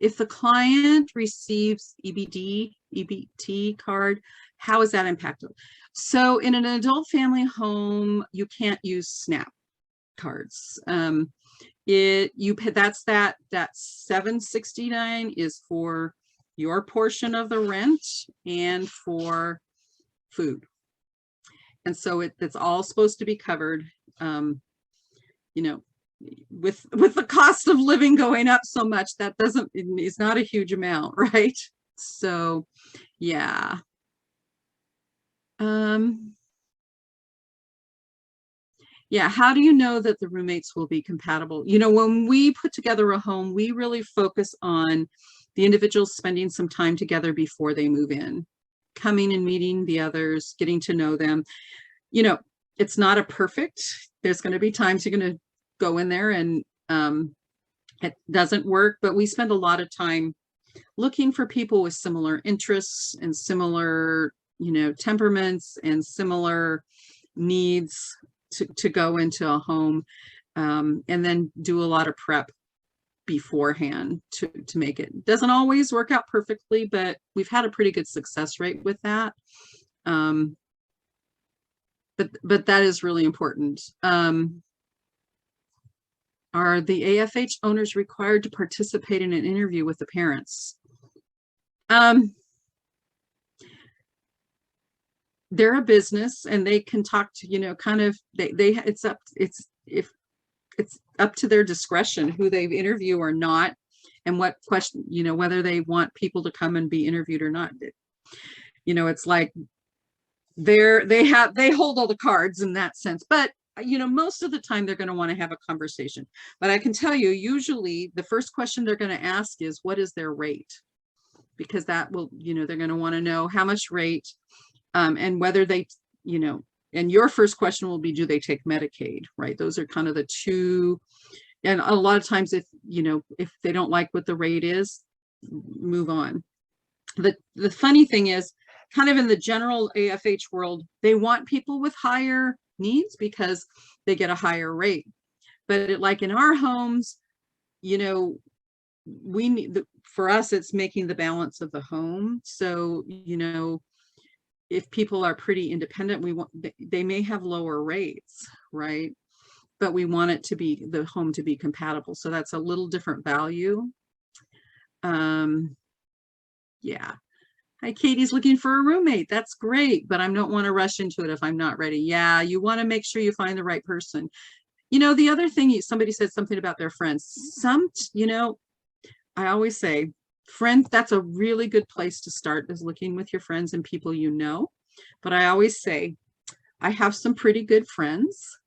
If the client receives EBT card, how is that impacted? So in an adult family home, you can't use SNAP cards. That $769 is for your portion of the rent and for food. And so it's all supposed to be covered. With the cost of living going up so much, it's not a huge amount, right? So yeah. Yeah, how do you know that the roommates will be compatible? When we put together a home, we really focus on the individuals spending some time together before they move in, coming and meeting the others, getting to know them. It's not a perfect, there's going to be times you're going to go in there and it doesn't work, but we spend a lot of time looking for people with similar interests and similar, temperaments and similar needs to go into a home, and then do a lot of prep beforehand to make it. Doesn't always work out perfectly, but we've had a pretty good success rate with that. But that is really important. Are the AFH owners required to participate in an interview with the parents? They're a business and they can talk to, you know, kind of, it's up to their discretion who they interview or not, and what question, you know, whether they want people to come and be interviewed or not. You know, it's like they hold all the cards in that sense, but you know, most of the time they're going to want to have a conversation. But I can tell you, usually the first question they're going to ask is, what is their rate? Because that will, you know, they're going to want to know how much rate, and whether they, you know, and your first question will be, do they take Medicaid, right? Those are kind of the two. And a lot of times, if, you know, if they don't like what the rate is, move on. The funny thing is, kind of in the general AFH world, they want people with higher needs because they get a higher rate. But like in our homes, you know, we need, for us, it's making the balance of the home. So, you know, if people are pretty independent, they may have lower rates, right? But we want it to be, the home to be compatible. So that's a little different value. Yeah. Hi, Katie's looking for a roommate. That's great, but I don't want to rush into it if I'm not ready. Yeah, you want to make sure you find the right person. You know, the other thing, somebody said something about their friends. You know, I always say, friends, that's a really good place to start, is looking with your friends and people you know. But I always say, I have some pretty good friends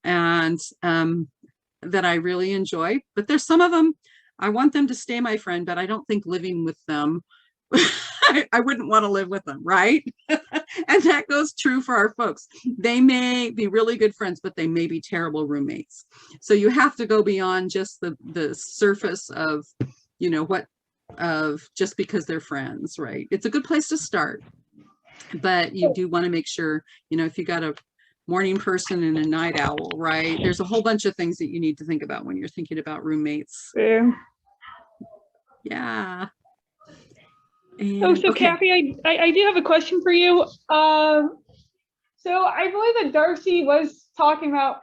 and that I really enjoy, but there's some of them, I want them to stay my friend, but I don't think living with them, I wouldn't want to live with them, right? And that goes true for our folks. They may be really good friends, but they may be terrible roommates. So you have to go beyond just the surface of, you know, just because they're friends, right? It's a good place to start, but you do want to make sure, you know, if you got a morning person and a night owl, right? There's a whole bunch of things that you need to think about when you're thinking about roommates. Yeah. And, so okay. Cathy, I do have a question for you. So I believe that Darcy was talking about,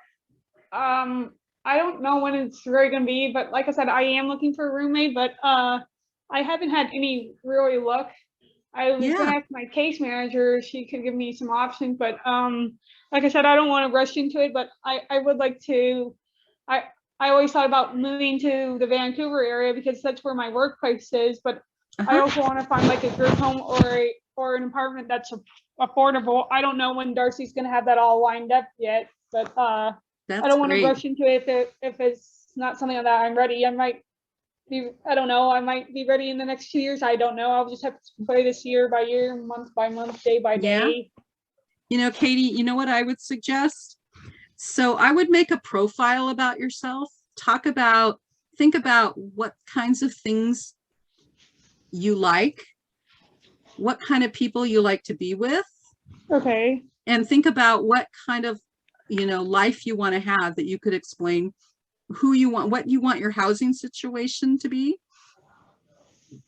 I don't know when it's really going to be, but like I said, I am looking for a roommate, but I haven't had any really luck. I was going to ask my case manager if she could give me some options, but like I said, I don't want to rush into it, but I would like to. I always thought about moving to the Vancouver area because that's where my workplace is, but I also want to find like a group home or an apartment that's affordable. I don't know when Darcy's going to have that all lined up yet, but I don't want to rush into it if it's not something that I'm ready. I might be, I don't know, I might be ready in the next 2 years. I don't know. I'll just have to play this year by year, month by month, day by day. You know, Katie, you know what I would suggest? So I would make a profile about yourself, think about what kinds of things you like, what kind of people you like to be with. Okay. And think about what kind of, you know, life you want to have, that you could explain who you want, what you want your housing situation to be,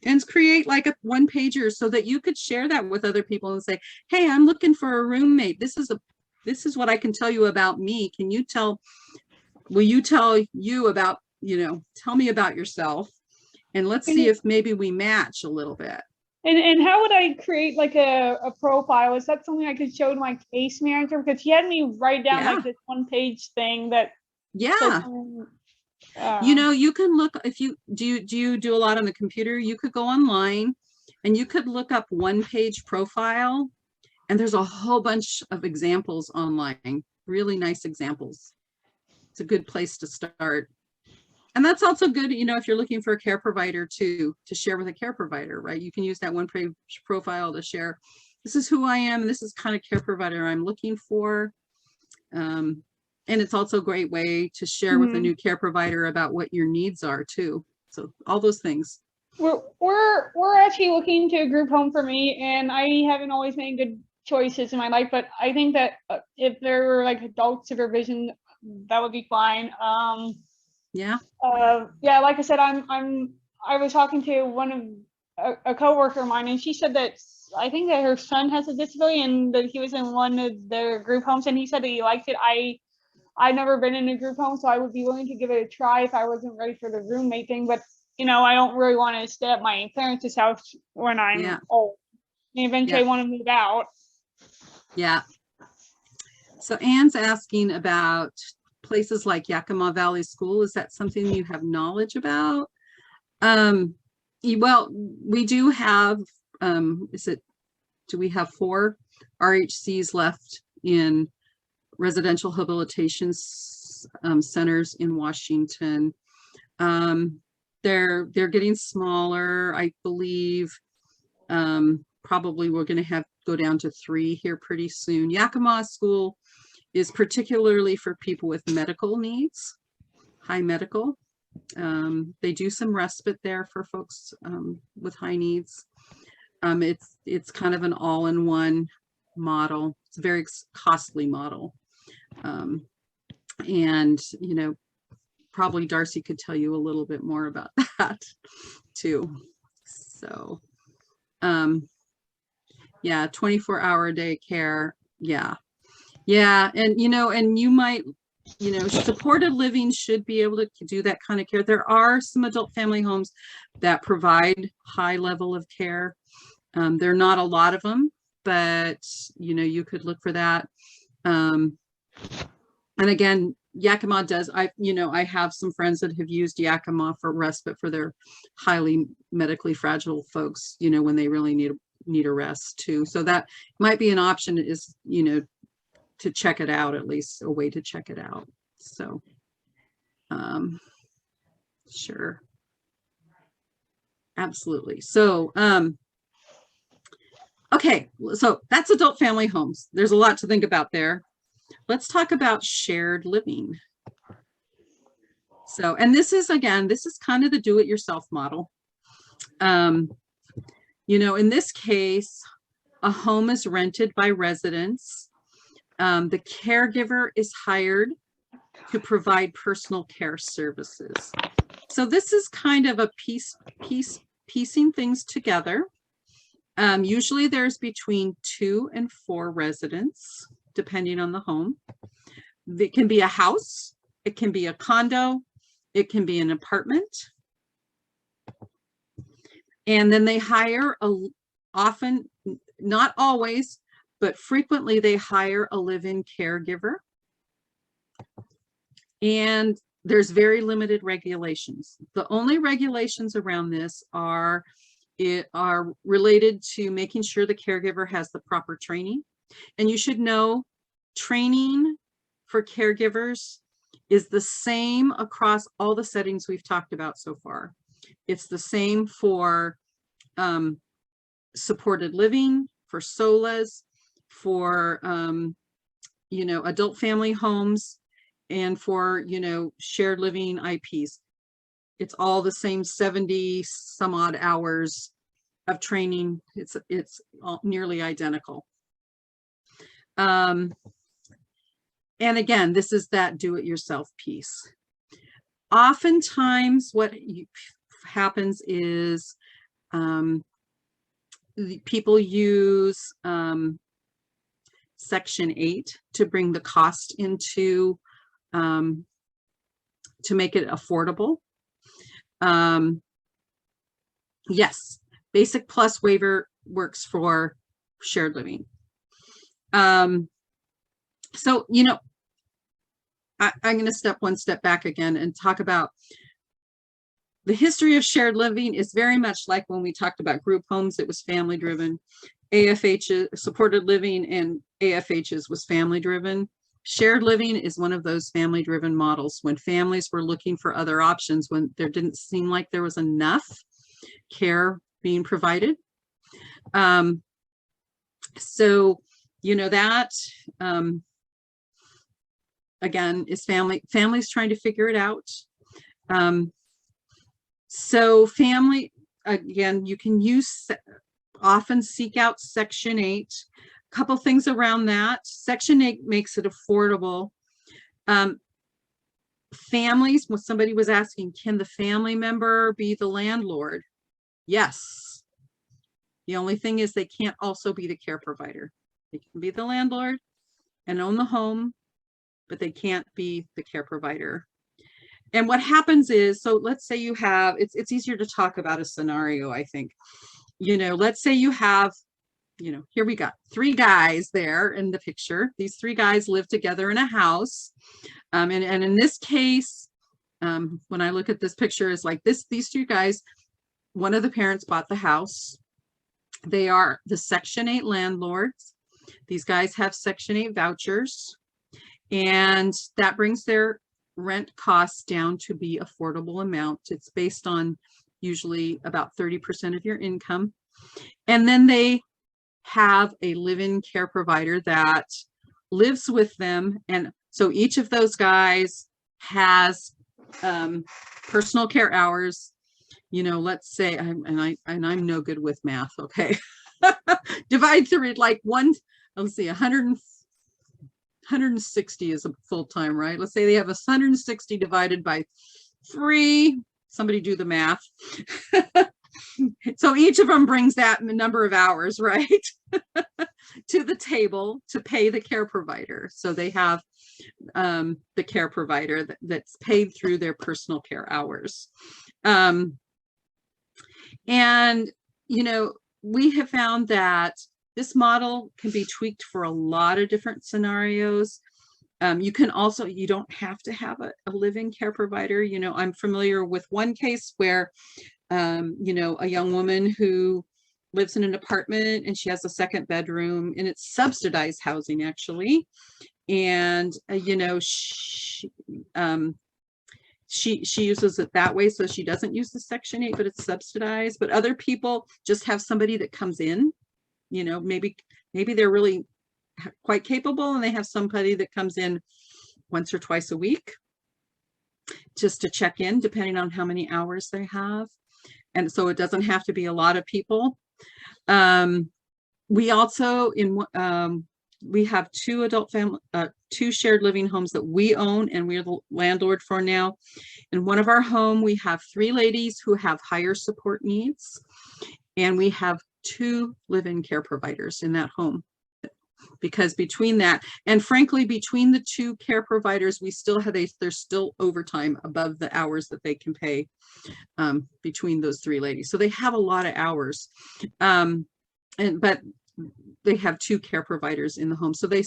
and create like a one-pager so that you could share that with other people and say, hey, I'm looking for a roommate. This is what I can tell you about me. Will you tell you about, you know, tell me about yourself, and let's see if maybe we match a little bit. And how would I create like a profile? Is that something I could show to my case manager? Because he had me write down like this one-page thing that. You know, you can look, if you do a lot on the computer, you could go online and you could look up one-page profile, and there's a whole bunch of examples online, really nice examples. It's a good place to start. And that's also good, you know, if you're looking for a care provider to share with a care provider, right? You can use that one-page profile to share, this is who I am, and this is kind of care provider I'm looking for. And it's also a great way to share with a new care provider about what your needs are too. So all those things. We're actually looking to a group home for me, and I haven't always made good choices in my life, but I think that if there were like adult supervision, that would be fine. Yeah. Yeah, like I said, I was talking to a coworker of mine, and she said that I think that her son has a disability, and that he was in one of their group homes, and he said that he liked it. I've never been in a group home, so I would be willing to give it a try if I wasn't ready for the roommate thing. But I don't really want to stay at my parents' house when I'm old. And eventually, I want to move out. Yeah. So Anne's asking about places like Yakima Valley School. Is that something you have knowledge about? Well, we do have, do we have 4 RHCs left in residential rehabilitation centers in Washington? They're getting smaller, I believe. Probably we're going to go down to 3 here pretty soon. Yakima School is particularly for people with medical needs, high medical. They do some respite there for folks with high needs. It's kind of an all-in-one model. It's a very costly model. And, probably Darcy could tell you a little bit more about that too. So, yeah, 24-hour-a-day care. Yeah. And, and you might, supported living should be able to do that kind of care. There are some adult family homes that provide high level of care. There are not a lot of them, but, you could look for that. And again, Yakima does, I have some friends that have used Yakima for respite for their highly medically fragile folks, when they really need a rest too. So that might be an option, is, to check it out, at least a way to check it out. So, sure. Absolutely. So, okay, so that's adult family homes. There's a lot to think about there. Let's talk about shared living. So, and this is kind of the do-it-yourself model. In this case, a home is rented by residents. The caregiver is hired to provide personal care services. So this is kind of a piecing things together. Usually there's between 2 and 4 residents, depending on the home. It can be a house, it can be a condo, it can be an apartment. And then they hire often, not always, but frequently they hire a live-in caregiver. And there's very limited regulations. The only regulations around this are related to making sure the caregiver has the proper training. And you should know, training for caregivers is the same across all the settings we've talked about so far. It's the same for supported living, for SOLAs, for adult family homes, and for shared living IPs. It's all the same 70 some odd hours of training. It's all nearly identical. And again, this is that do-it-yourself piece. Oftentimes what happens is people use Section 8 to bring the cost into, to make it affordable. Yes, Basic Plus waiver works for shared living. So, I'm going to step one step back again and talk about the history of shared living. Is very much like when we talked about group homes, it was family driven. AFH, supported living, and AFHs was family driven. Shared living is one of those family driven models when families were looking for other options, when there didn't seem like there was enough care being provided. So, that, again, is families trying to figure it out. So family, again, you can often seek out Section 8. A couple things around that. Section 8 makes it affordable. families, when somebody was asking, can the family member be the landlord? Yes. The only thing is they can't also be the care provider. They can be the landlord and own the home, but they can't be the care provider. And what happens is, so let's say you have, it's easier to talk about a scenario, I think. Let's say you have, here we got 3 guys there in the picture. These 3 guys live together in a house. And in this case, when I look at this picture, is like these 2 guys, one of the parents bought the house. They are the Section 8 landlords. These guys have Section 8 vouchers, and that brings their rent costs down to be affordable amount. It's based on usually about 30% of your income. And then they have a live-in care provider that lives with them. And so each of those guys has personal care hours. Let's say, I'm no good with math. Okay. Divide through like let's see, 160 is a full-time, right? Let's say they have 160 divided by 3. Somebody do the math. So each of them brings that number of hours, right, to the table to pay the care provider. So they have the care provider that's paid through their personal care hours. And, we have found that this model can be tweaked for a lot of different scenarios. You don't have to have a live-in care provider. I'm familiar with one case where, a young woman who lives in an apartment and she has a 2nd bedroom, and it's subsidized housing actually. And, she uses it that way. So she doesn't use the Section 8, but it's subsidized. But other people just have somebody that comes in, maybe they're really quite capable and they have somebody that comes in once or twice a week just to check in, depending on how many hours they have. And so it doesn't have to be a lot of people. We also, we have 2 2 shared living homes that we own and we're the landlord for now. In one of our home, we have 3 ladies who have higher support needs, and we have 2 live-in care providers in that home. Because between that, and frankly, between the 2 care providers, we still have there's still overtime above the hours that they can pay between those 3 ladies. So they have a lot of hours, but they have 2 care providers in the home, so they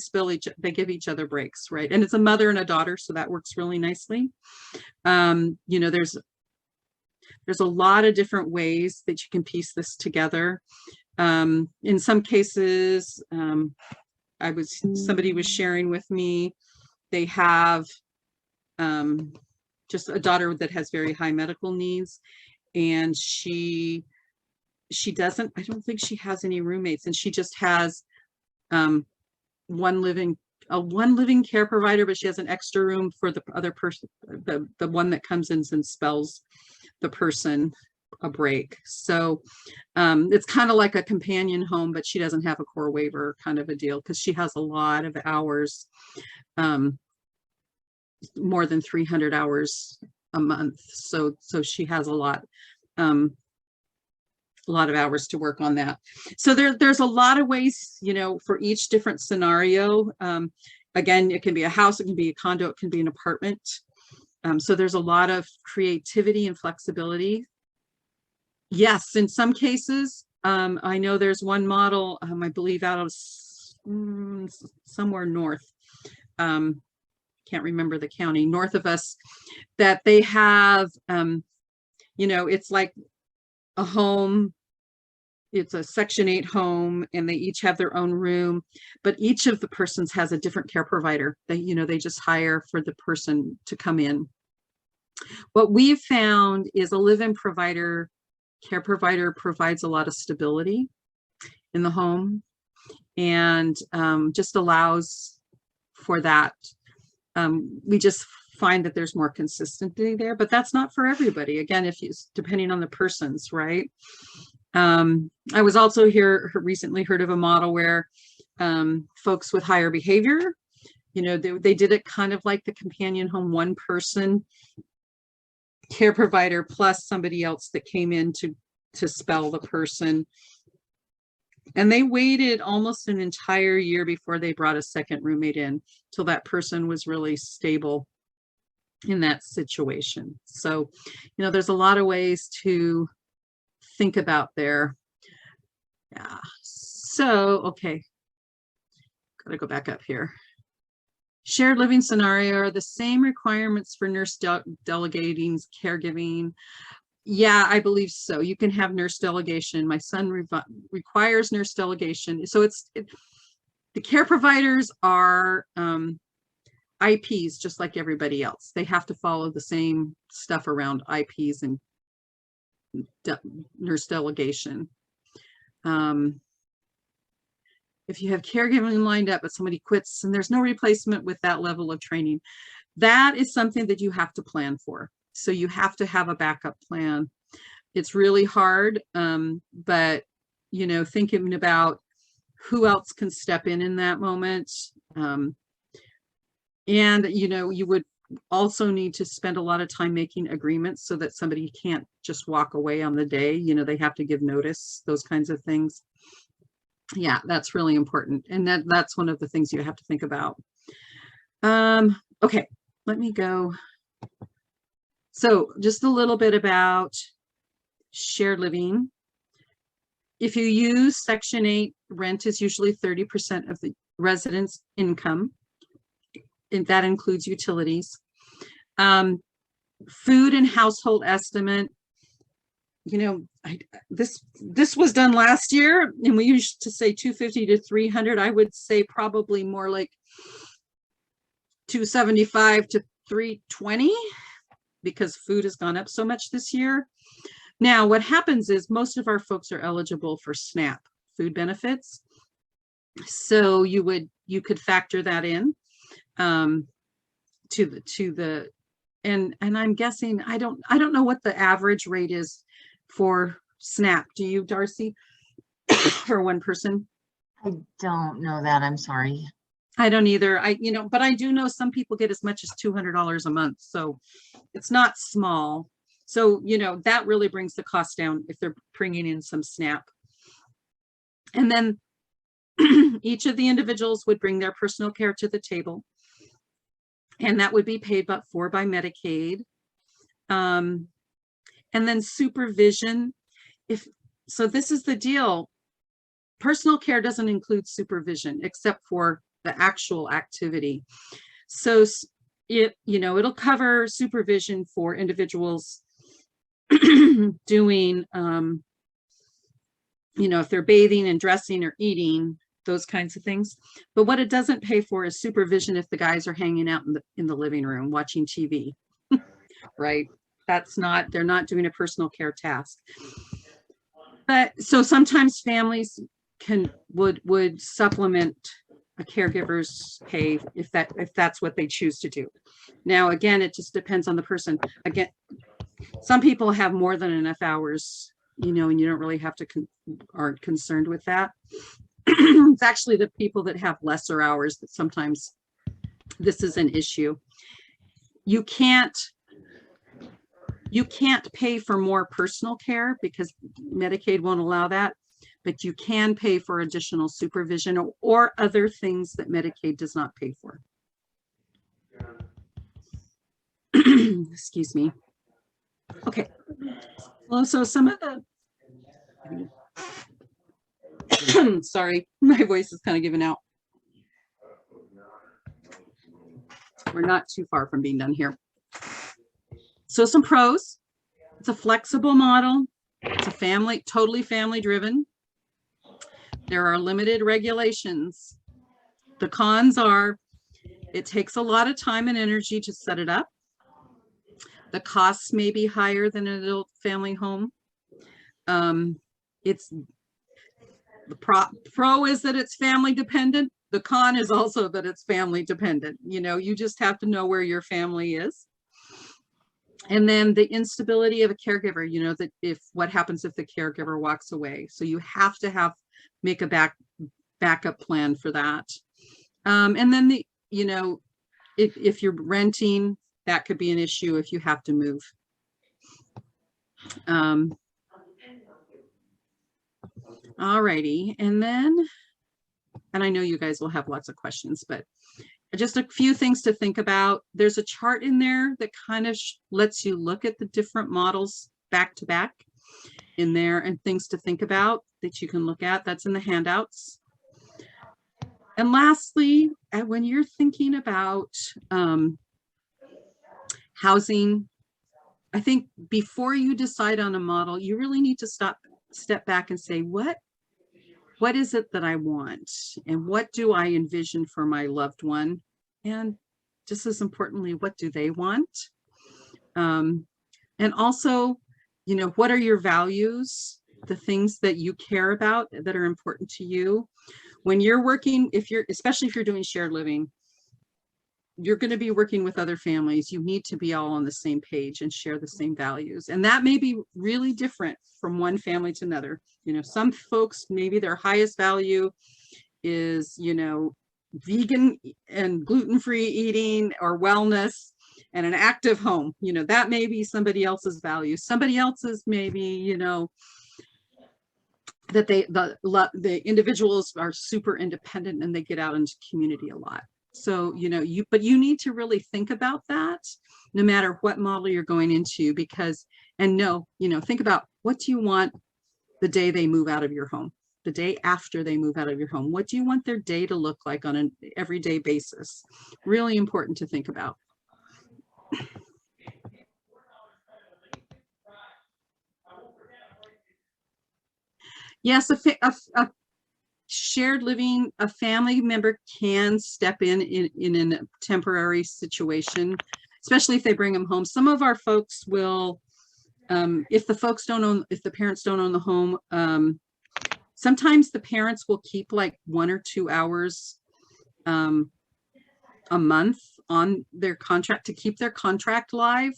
give each other breaks, right? And it's a mother and a daughter, so that works really nicely. There's a lot of different ways that you can piece this together. In some cases, somebody was sharing with me, they have just a daughter that has very high medical needs, and I don't think she has any roommates, and she just has one living care provider, but she has an extra room for the other person, the one that comes in and spells the person a break. So it's kind of like a companion home, but she doesn't have a core waiver kind of a deal because she has a lot of hours, more than 300 hours a month. So she has a lot of hours to work on that. So there's a lot of ways, for each different scenario. Again, it can be a house, it can be a condo, it can be an apartment. So there's a lot of creativity and flexibility. Yes, in some cases, I know there's one model, I believe out of somewhere north, can't remember the county, north of us, that they have, it's like a home, it's a Section 8 home, and they each have their own room, but each of the persons has a different care provider. They just hire for the person to come in. What we've found is a live-in care provider provides a lot of stability in the home, and just allows for that. We just find that there's more consistency there, but that's not for everybody. Again, depending on the persons, right? I was also recently heard of a model where folks with higher behavior You know, they did it kind of like the companion home, one person care provider plus somebody else that came in to spell the person. And they waited almost an entire year before they brought a second roommate in till that person was really stable in that situation. So, you know, there's a lot of ways to think about there. Yeah. So, okay. Gotta go back up here. Shared living scenario are the same requirements for nurse delegating, caregiving. Yeah, I believe so. You can have nurse delegation. My son requires nurse delegation. So the care providers are IPs just like everybody else. They have to follow the same stuff around IPs and nurse delegation. If you have caregiving lined up, but somebody quits and there's no replacement with that level of training, that is something that you have to plan for. So you have to have a backup plan. It's really hard, but, you know, thinking about who else can step in that moment. And, you know, you would also need to spend a lot of time making agreements so that somebody can't just walk away on the day. You know, they have to give notice, those kinds of things. Yeah, that's really important. And that's one of the things you have to think about. Okay, let me go. So just a little bit about shared living. If you use Section 8, rent is usually 30% of the resident's income, and that includes utilities. Food and household estimate, you know, this was done last year, and we used to say 250 to 300. I would say probably more like 275 to 320. Because food has gone up so much this year. Now, what happens is most of our folks are eligible for SNAP food benefits. So you could factor that in to the and I'm guessing I don't know what the average rate is for SNAP. Do you, Darcy? For one person? I don't know that. I'm sorry. I don't either. You know, but I do know some people get as much as $200 a month. So it's not small. So, you know, that really brings the cost down if they're bringing in some SNAP. And then each of the individuals would bring their personal care to the table. And that would be paid for by Medicaid. And then supervision. So this is the deal. Personal care doesn't include supervision except for the actual activity. So it'll cover supervision for individuals doing, if they're bathing and dressing or eating, those kinds of things. But what it doesn't pay for is supervision if the guys are hanging out in the living room watching TV, right? They're not doing a personal care task. But so sometimes families would supplement a caregiver's pay if that's what they choose to do. Now, again, it just depends on the person. Again, some people have more than enough hours, and you don't really have to aren't concerned with that. It's actually the people that have lesser hours that sometimes this is an issue. You can't pay for more personal care because Medicaid won't allow that. But you can pay for additional supervision or other things that Medicaid does not pay for. Excuse me. Okay. Well, so some of the, sorry, my voice is kind of giving out. We're not too far from being done here. So some pros. It's a flexible model. It's a totally family driven. There are limited regulations. The cons are it takes a lot of time and energy to set it up. The costs may be higher than an adult family home. It's the pro is that it's family dependent. The con is also that it's family dependent. You just have to know where your family is. And then the instability of a caregiver, that what happens if the caregiver walks away. So you have to make a backup plan for that. And then you know, if you're renting, that could be an issue if you have to move. Alrighty, and I know you guys will have lots of questions, but just a few things to think about. There's a chart in there that kind of lets you look at the different models back to back in there, and things to think about that you can look at. That's in the handouts. And lastly, when you're thinking about housing, I think before you decide on a model, you really need to step back and say, what is it that I want? And what do I envision for my loved one? And just as importantly, what do they want? And also, you know, what are your values? The things that you care about that are important to you. When you're working, especially if you're doing shared living, you're going to be working with other families. You need to be all on the same page and share the same values. And that may be really different from one family to another. You know, some folks, maybe their highest value is, you know, vegan and gluten-free eating or wellness and an active home. You know, that may be somebody else's value. Somebody else's maybe, you know, that the individuals are super independent and they get out into community a lot. So, you know, but you need to really think about that no matter what model you're going into, because, and no, you know, think about what do you want the day they move out of your home, the day after they move out of your home. What do you want their day to look like on an everyday basis? Really important to think about. Yes, a shared living, a family member can step in a temporary situation, especially if they bring them home. Some of our folks will, if the parents don't own the home, sometimes the parents will keep like 1 or 2 hours a month on their contract to keep their contract live,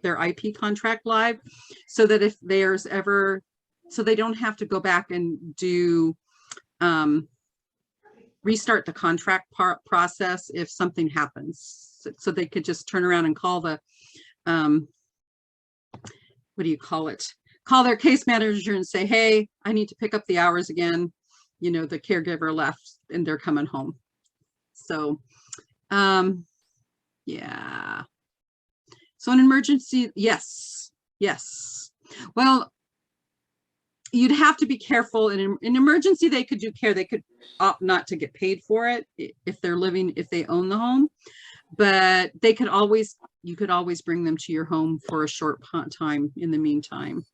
their IP contract live, so that if there's ever, so they don't have to go back and do restart the contract process if something happens. So they could just turn around and call the, what do you call it? Call their case manager and say, hey, I need to pick up the hours again. You know, the caregiver left and they're coming home. So, yeah. So an emergency, yes. Well, you'd have to be careful. In an emergency, they could do care. They could opt not to get paid for it if they own the home, but you could always bring them to your home for a short time in the meantime.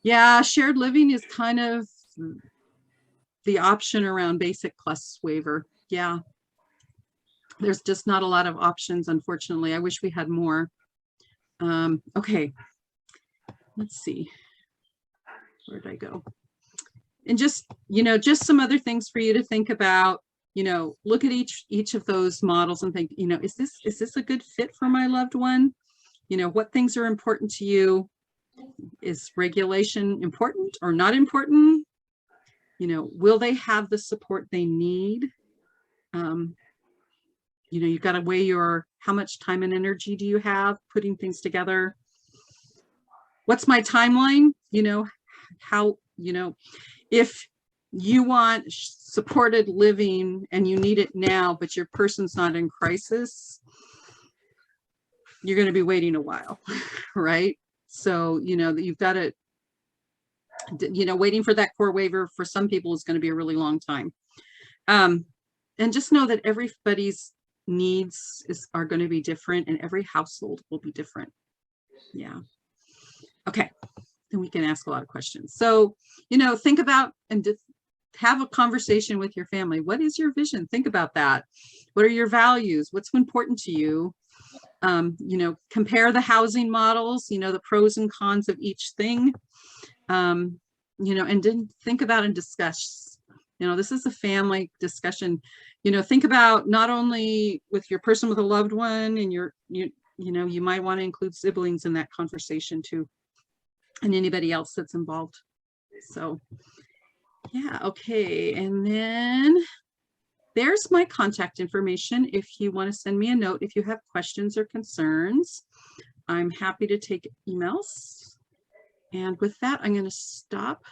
Yeah, shared living is kind of the option around basic plus waiver. Yeah, there's just not a lot of options, unfortunately. I wish we had more. Okay, let's see. Where did I go? And just, you know, just some other things for you to think about. You know, look at each of those models and think, you know, is this a good fit for my loved one? You know, what things are important to you? Is regulation important or not important? You know, will they have the support they need? You know, you've got to weigh how much time and energy do you have putting things together? What's my timeline? You know, how, you know, if you want supported living and you need it now, but your person's not in crisis, you're going to be waiting a while, right? So, you know, you've got to, you know, waiting for that core waiver for some people is going to be a really long time. And just know that everybody's needs are going to be different and every household will be different. Yeah. Okay. Then we can ask a lot of questions. So, you know, think about and have a conversation with your family. What is your vision? Think about that. What are your values? What's important to you? You know, compare the housing models, you know, the pros and cons of each thing, you know, and then think about and discuss. You know, this is a family discussion. You know, think about not only with your person with a loved one and you know, you might want to include siblings in that conversation too, and anybody else that's involved. So yeah, okay. And then there's my contact information if you want to send me a note if you have questions or concerns. I'm happy to take emails. And with that, I'm going to stop